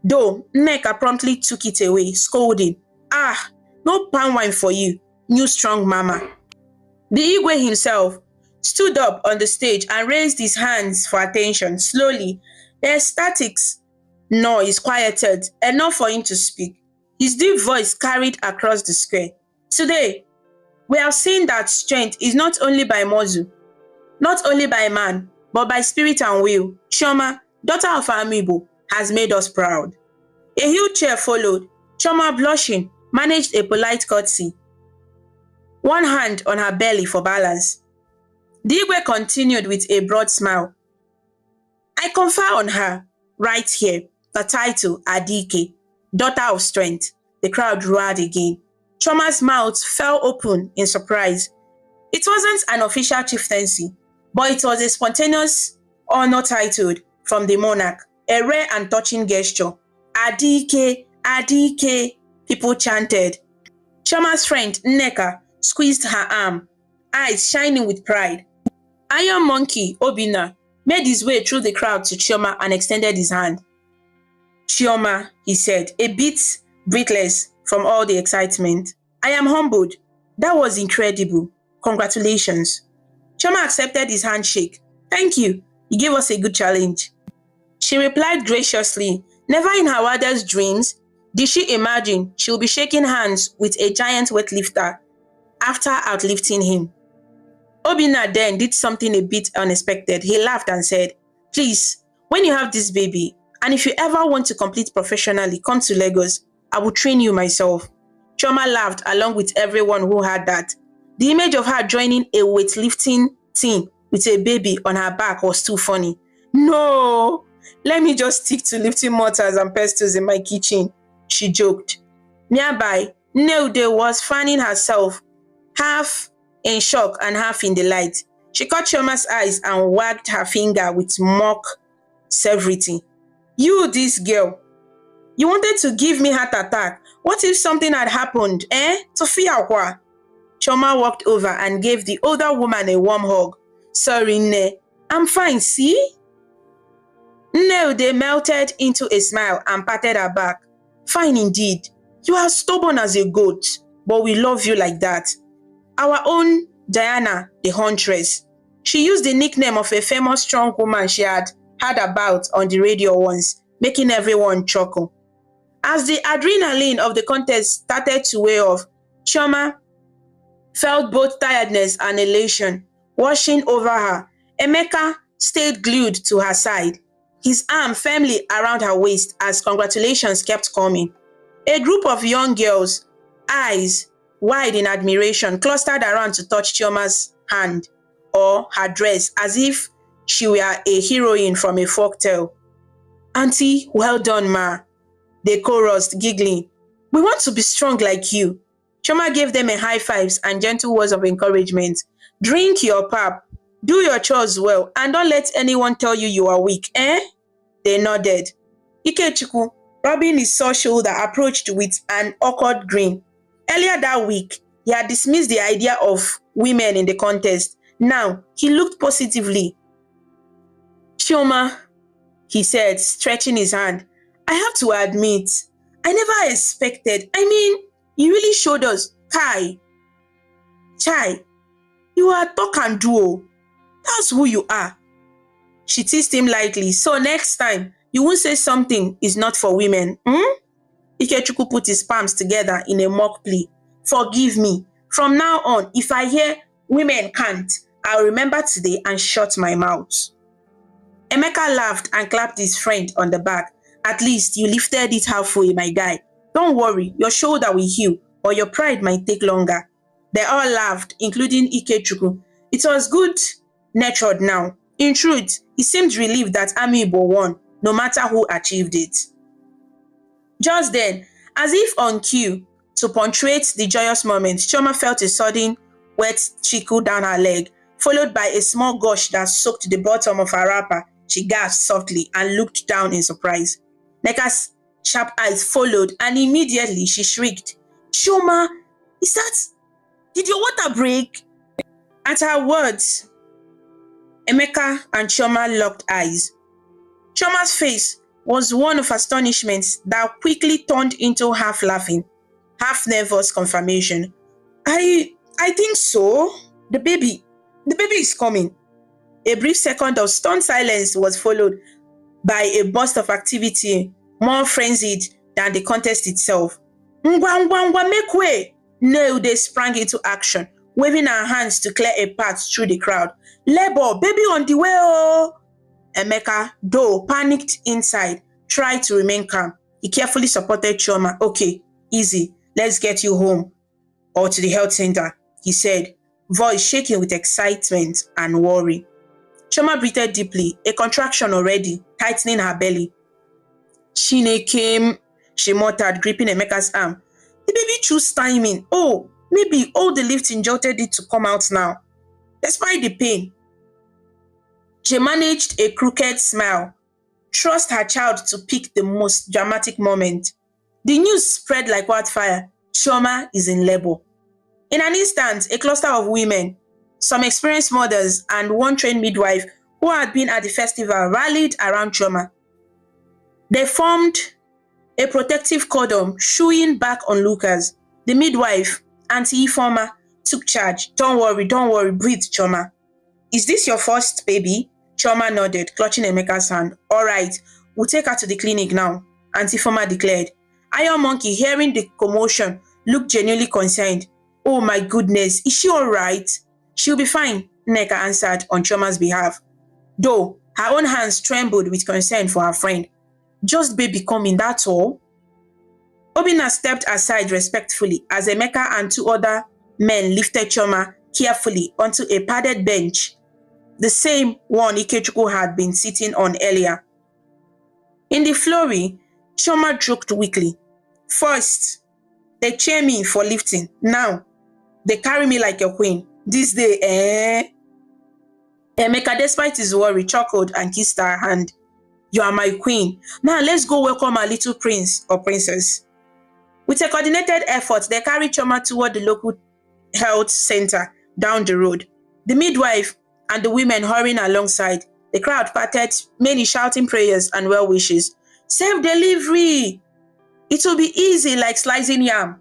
though Nneka promptly took it away, scolding, "Ah, no palm wine for you, new strong mama." The Igwe himself stood up on the stage and raised his hands for attention. Slowly, the ecstatics Noise quieted enough for him to speak. His deep voice carried across the square. Today, we have seen that strength is not only by muscle, not only by man, but by spirit and will. Chioma, daughter of Amiibo, has made us proud. A huge cheer followed. Chioma, blushing, managed a polite curtsy, one hand on her belly for balance. The Igwe continued with a broad smile. I confer on her, right here, the title Adike, daughter of strength. The crowd roared again. Chioma's mouth fell open in surprise. It wasn't an official chieftaincy, but it was a spontaneous honor titled from the monarch, a rare and touching gesture. Adike, Adike, people chanted. Chioma's friend, Nneka, squeezed her arm, eyes shining with pride. Iron Monkey, Obinna, made his way through the crowd to Chioma and extended his hand. Chioma, he said, a bit breathless from all the excitement. I am humbled. That was incredible. Congratulations. Chioma accepted his handshake. Thank you. You gave us a good challenge. She replied graciously. Never in her wildest dreams did she imagine she would be shaking hands with a giant weightlifter after outlifting him. Obinna then did something a bit unexpected. He laughed and said, please, when you have this baby, and if you ever want to compete professionally, come to Lagos. I will train you myself. Chioma laughed along with everyone who heard that. The image of her joining a weightlifting team with a baby on her back was too funny. No, let me just stick to lifting mortars and pestles in my kitchen, she joked. Nearby, Neude was fanning herself, half in shock and half in delight. She caught Chioma's eyes and wagged her finger with mock severity. You, this girl, you wanted to give me heart attack. What if something had happened, Sophia Hua? Chioma walked over and gave the older woman a warm hug. Sorry, Ne, I'm fine, see? Neude melted into a smile and patted her back. Fine indeed. You are stubborn as a goat, but we love you like that. Our own Diana, the huntress. She used the nickname of a famous strong woman she had heard about on the radio once, making everyone chuckle. As the adrenaline of the contest started to wear off, Chioma felt both tiredness and elation washing over her. Emeka stayed glued to her side, his arm firmly around her waist as congratulations kept coming. A group of young girls, eyes wide in admiration, clustered around to touch Chioma's hand or her dress as if she were a heroine from a folktale. Auntie, well done, ma, they chorused, giggling. We want to be strong like you. Chioma gave them a high fives and gentle words of encouragement. Drink your pap, do your chores well, and don't let anyone tell you you are weak, They nodded. Ikechukwu, rubbing his sore shoulder, approached with an awkward grin. Earlier that week, he had dismissed the idea of women in the contest. Now, he looked positively. Chioma, he said, stretching his hand, I have to admit, I never expected. You really showed us. Chai, you are talk and do. That's who you are. She teased him lightly. So next time, you won't say something is not for women. Ikechukwu put his palms together in a mock plea. Forgive me. From now on, if I hear women can't, I'll remember today and shut my mouth. Emeka laughed and clapped his friend on the back. At least you lifted it halfway, my guy. Don't worry, your shoulder will heal, or your pride might take longer. They all laughed, including Ikechukwu. It was good-natured now. In truth, he seemed relieved that Amiibo won, no matter who achieved it. Just then, as if on cue, to punctuate the joyous moment, Chioma felt a sudden wet trickle down her leg, followed by a small gush that soaked the bottom of her wrapper. She gasped softly and looked down in surprise. Neka's sharp eyes followed, and immediately she shrieked, Chioma, did your water break? At her words, Emeka and Chioma locked eyes. Chioma's face was one of astonishment that quickly turned into half laughing, half nervous confirmation. I think so. The baby is coming. A brief second of stunned silence was followed by a burst of activity more frenzied than the contest itself. Ngwa ngwa ngwa, make way! Neude sprang into action, waving her hands to clear a path through the crowd. Labor, baby on the way oh! Emeka, though panicked inside, tried to remain calm. He carefully supported Chioma. Okay, easy, let's get you home or to the health center, he said, voice shaking with excitement and worry. Chioma breathed deeply, a contraction already, tightening her belly. Chineke, she muttered, gripping Emeka's arm. The baby chose timing. Oh, maybe all the lifting jolted it to come out now. Despite the pain, she managed a crooked smile, trust her child to pick the most dramatic moment. The news spread like wildfire. Chioma is in labor. In an instant, a cluster of women, some experienced mothers and one trained midwife who had been at the festival rallied around Chioma. They formed a protective cordon, shooing back onlookers. The midwife, Auntie Ifeoma, took charge. Don't worry, breathe, Chioma. Is this your first baby? Chioma nodded, clutching Emeka's hand. All right, we'll take her to the clinic now, Auntie Ifeoma declared. Iron Monkey, hearing the commotion, looked genuinely concerned. Oh my goodness, is she all right? She'll be fine, Nneka answered on Chioma's behalf, though her own hands trembled with concern for her friend. Just baby coming, that's all. Obinna stepped aside respectfully as Emeka and two other men lifted Chioma carefully onto a padded bench, the same one Ikechukwu had been sitting on earlier. In the flurry, Chioma joked weakly. First, they cheer me for lifting. Now, they carry me like a queen. This day, Emeka, despite his worry, chuckled and kissed her hand. You are my queen. Now let's go welcome our little prince or princess. With a coordinated effort, they carried Chioma toward the local health center down the road. The midwife and the women hurrying alongside. The crowd parted, many shouting prayers and well wishes. Safe delivery! It will be easy like slicing yam.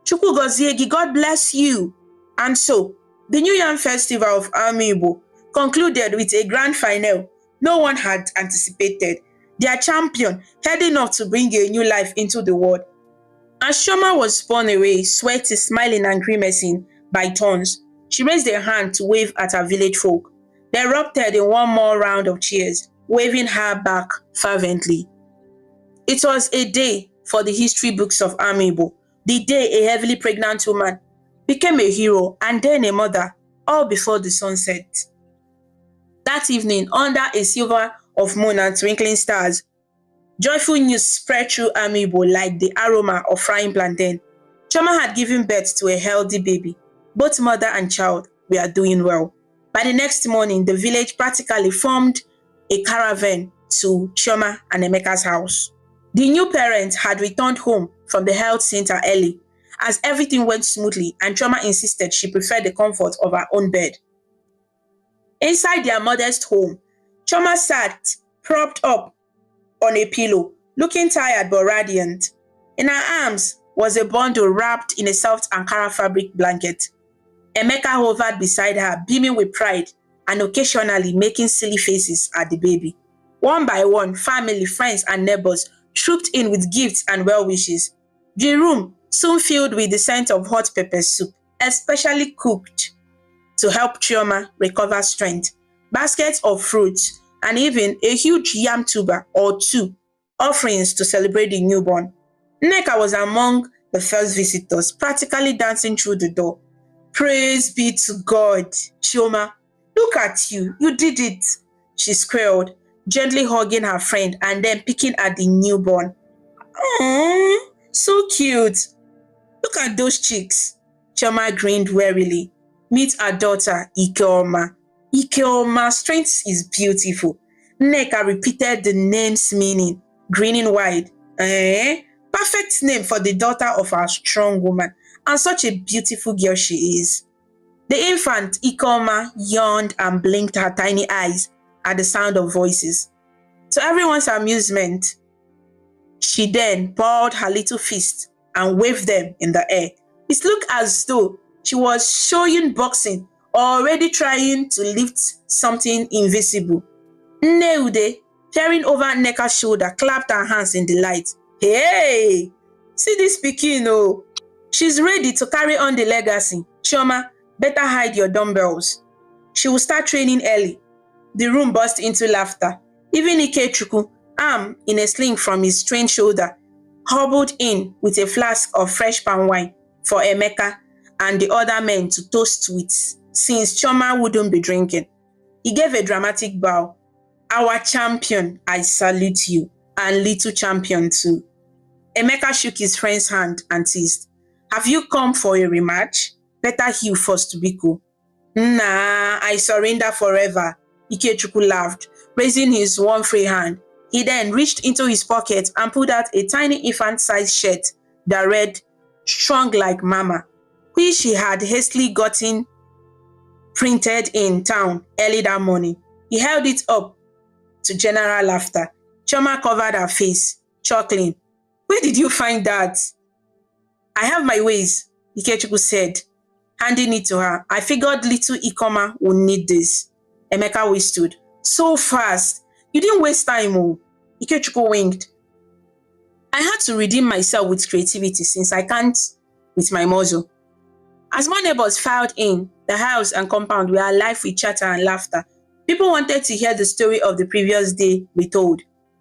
Chukwu Goziegi, God bless you. And so, the New Yam Festival of Amiibo concluded with a grand final no one had anticipated. Their champion heading off to bring a new life into the world. As Chioma was spun away, sweaty, smiling and grimacing by turns, she raised her hand to wave at her village folk. They erupted in one more round of cheers, waving her back fervently. It was a day for the history books of Amiibo, the day a heavily pregnant woman became a hero and then a mother, all before the sunset. That evening, under a silver of moon and twinkling stars, joyful news spread through Amiibo like the aroma of frying plantain. Chioma had given birth to a healthy baby. Both mother and child were doing well. By the next morning, the village practically formed a caravan to Chioma and Emeka's house. The new parents had returned home from the health center early, as everything went smoothly and Chioma insisted she preferred the comfort of her own bed. Inside their modest home, Chioma sat propped up on a pillow, looking tired but radiant. In her arms was a bundle wrapped in a soft Ankara fabric blanket. Emeka hovered beside her, beaming with pride and occasionally making silly faces at the baby. One by one, family, friends, and neighbors trooped in with gifts and well wishes. The room soon filled with the scent of hot pepper soup, especially cooked to help Chioma recover strength, baskets of fruits, and even a huge yam tuber or two, offerings to celebrate the newborn. Nneka was among the first visitors, practically dancing through the door. Praise be to God, Chioma. Look at you, you did it, she squealed, gently hugging her friend and then picking at the newborn. Aww, so cute. Look at those cheeks. Chioma grinned wearily. Meet her daughter, Ikeoma. Ikeoma, strength is beautiful. Nneka repeated the name's meaning, grinning wide. Perfect name for the daughter of our strong woman, and such a beautiful girl she is. The infant, Ikeoma, yawned and blinked her tiny eyes at the sound of voices. To everyone's amusement, she then balled her little fist and waved them in the air. It looked as though she was showing boxing or already trying to lift something invisible. Nneude, Peering over Nneka's shoulder, clapped her hands in delight. Hey! See this pikin oh! She's ready to carry on the legacy. Chioma, better hide your dumbbells. She will start training early. The room burst into laughter. Even Ikechukwu, arm in a sling from his strained shoulder, hobbled in with a flask of fresh palm wine for Emeka and the other men to toast with, since Chioma wouldn't be drinking. He gave a dramatic bow. Our champion, I salute you, and little champion too. Emeka shook his friend's hand and teased. Have you come for a rematch? Better heal first, Biko. Nah, I surrender forever. Ikechukwu laughed, raising his one free hand. He then reached into his pocket and pulled out a tiny infant-sized shirt that read, Strong like Mama, which he had hastily gotten printed in town early that morning. He held it up to general laughter. Chioma covered her face, chuckling. Where did you find that? I have my ways, Ikechukwu said, handing it to her. I figured little Ikoma would need this. Emeka whistled. So fast. You didn't waste time, oh. Ikechukwu winked. I had to redeem myself with creativity since I can't with my muzzle. As more neighbors filed in, the house and compound were alive with chatter and laughter. People wanted to hear the story of the previous day retold.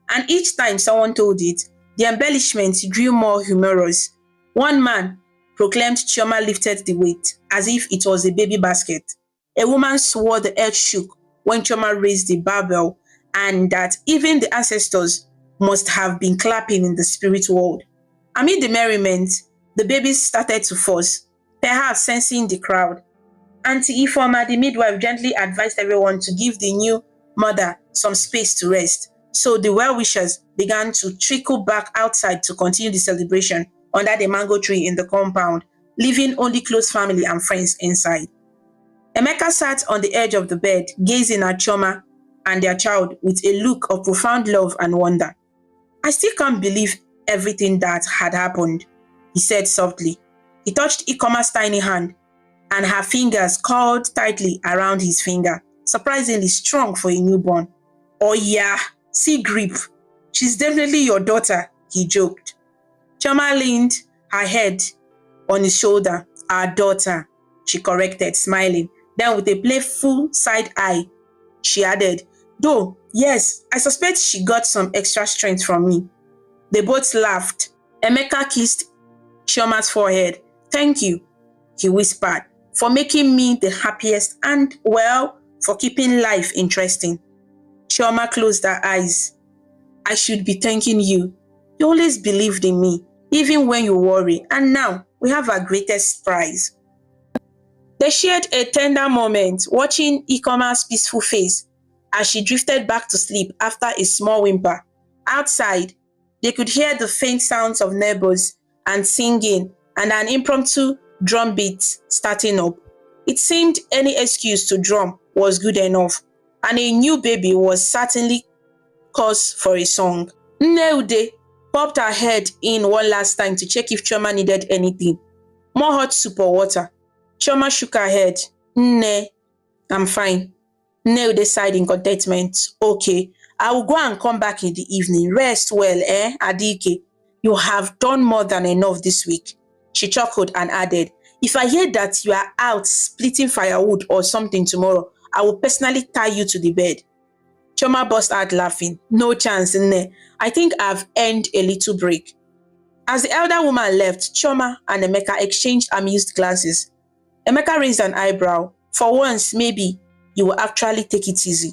And each time someone told it, the embellishments grew more humorous. One man proclaimed Chioma lifted the weight as if it was a baby basket. A woman swore the earth shook when Chioma raised the barbell, and that even the ancestors must have been clapping in the spirit world. Amid the merriment, the babies started to fuss, perhaps sensing the crowd. Auntie Ifeoma, the midwife, gently advised everyone to give the new mother some space to rest. So the well-wishers began to trickle back outside to continue the celebration under the mango tree in the compound, leaving only close family and friends inside. Emeka sat on the edge of the bed, gazing at Chioma and their child with a look of profound love and wonder. I still can't believe everything that had happened, he said softly. He touched Ikoma's tiny hand, and her fingers curled tightly around his finger, surprisingly strong for a newborn. Oh yeah, see grip. She's definitely your daughter, he joked. Chioma leaned her head on his shoulder. Our daughter, she corrected, smiling. Then with a playful side eye, she added, though, yes, I suspect she got some extra strength from me. They both laughed. Emeka kissed Chioma's forehead. Thank you, he whispered, for making me the happiest and, well, for keeping life interesting. Chioma closed her eyes. I should be thanking you. You always believed in me, even when you worry, and now we have our greatest prize. They shared a tender moment, watching Ikoma's peaceful face as she drifted back to sleep after a small whimper. Outside, they could hear the faint sounds of neighbors and singing and an impromptu drum beat starting up. It seemed any excuse to drum was good enough, and a new baby was certainly cause for a song. Nneude popped her head in one last time to check if Chioma needed anything. More hot soup or water. Chioma shook her head. Nne, I'm fine. Nneude sighed in contentment. Okay, I will go and come back in the evening. Rest well, Adike? You have done more than enough this week. She chuckled and added, if I hear that you are out splitting firewood or something tomorrow, I will personally tie you to the bed. Chioma burst out laughing. No chance, Nne. I think I've earned a little break. As the elder woman left, Chioma and Emeka exchanged amused glances. Emeka raised an eyebrow. For once, maybe you will actually take it easy.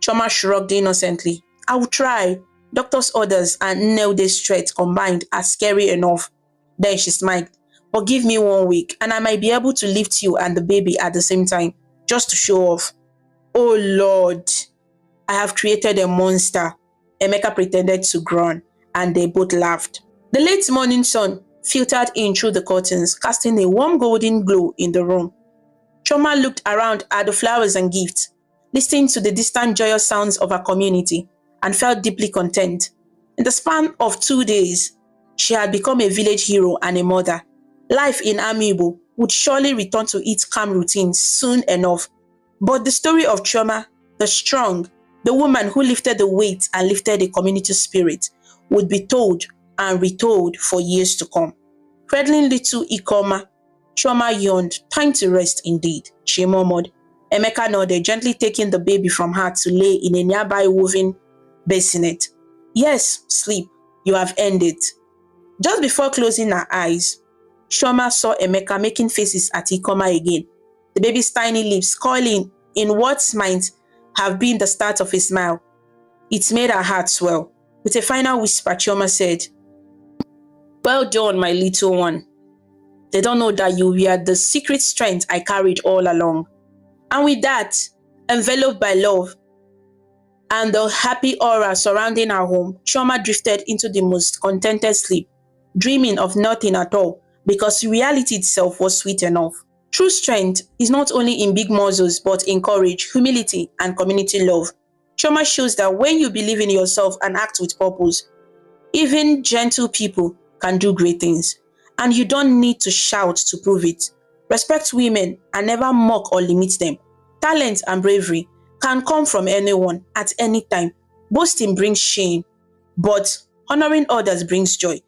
Chioma shrugged innocently. I will try. Doctor's orders and Nneude's threats combined are scary enough. Then she smiled. But give me 1 week and I might be able to lift you and the baby at the same time, just to show off. Oh Lord, I have created a monster. Emeka pretended to groan, and they both laughed. The late morning sun filtered in through the curtains, casting a warm golden glow in the room. Chioma looked around at the flowers and gifts, listening to the distant joyous sounds of her community, and felt deeply content. In the span of 2 days, she had become a village hero and a mother. Life in Amiibo would surely return to its calm routine soon enough. But the story of Chioma, the strong, the The woman who lifted the weight and lifted the community spirit would be told and retold for years to come. Cradling little Ikoma, Chioma yawned. Time to rest indeed, she murmured. Emeka nodded, gently taking the baby from her to lay in a nearby woven bassinet. Yes, sleep. You have earned it. Just before closing her eyes, Chioma saw Emeka making faces at Ikoma again, the baby's tiny lips curling in what might have been the start of a smile. It made her heart swell. With a final whisper, Chioma said, "Well done, my little one. They don't know that you were the secret strength I carried all along." And with that, enveloped by love and the happy aura surrounding her home, Chioma drifted into the most contented sleep, dreaming of nothing at all because reality itself was sweet enough. True strength is not only in big muscles but in courage, humility, and community love. Chioma shows that when you believe in yourself and act with purpose, even gentle people can do great things. And you don't need to shout to prove it. Respect women and never mock or limit them. Talent and bravery can come from anyone at any time. Boasting brings shame, but honoring others brings joy.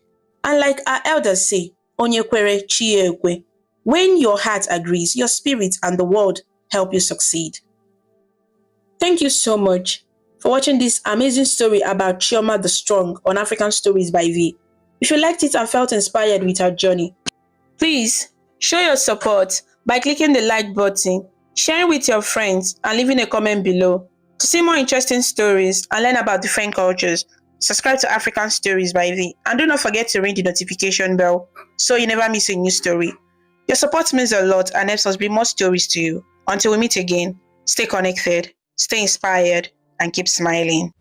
And like our elders say, Onyekwere chie ekwe. When your heart agrees, your spirit and the world help you succeed. Thank you so much for watching this amazing story about Chioma the Strong on African Stories by V. If you liked it and felt inspired with our journey, please show your support by clicking the like button, sharing with your friends, and leaving a comment below. To see more interesting stories and learn about different cultures, subscribe to African Stories by V. And do not forget to ring the notification bell so you never miss a new story. Your support means a lot and helps us bring more stories to you. Until we meet again, stay connected, stay inspired, and keep smiling.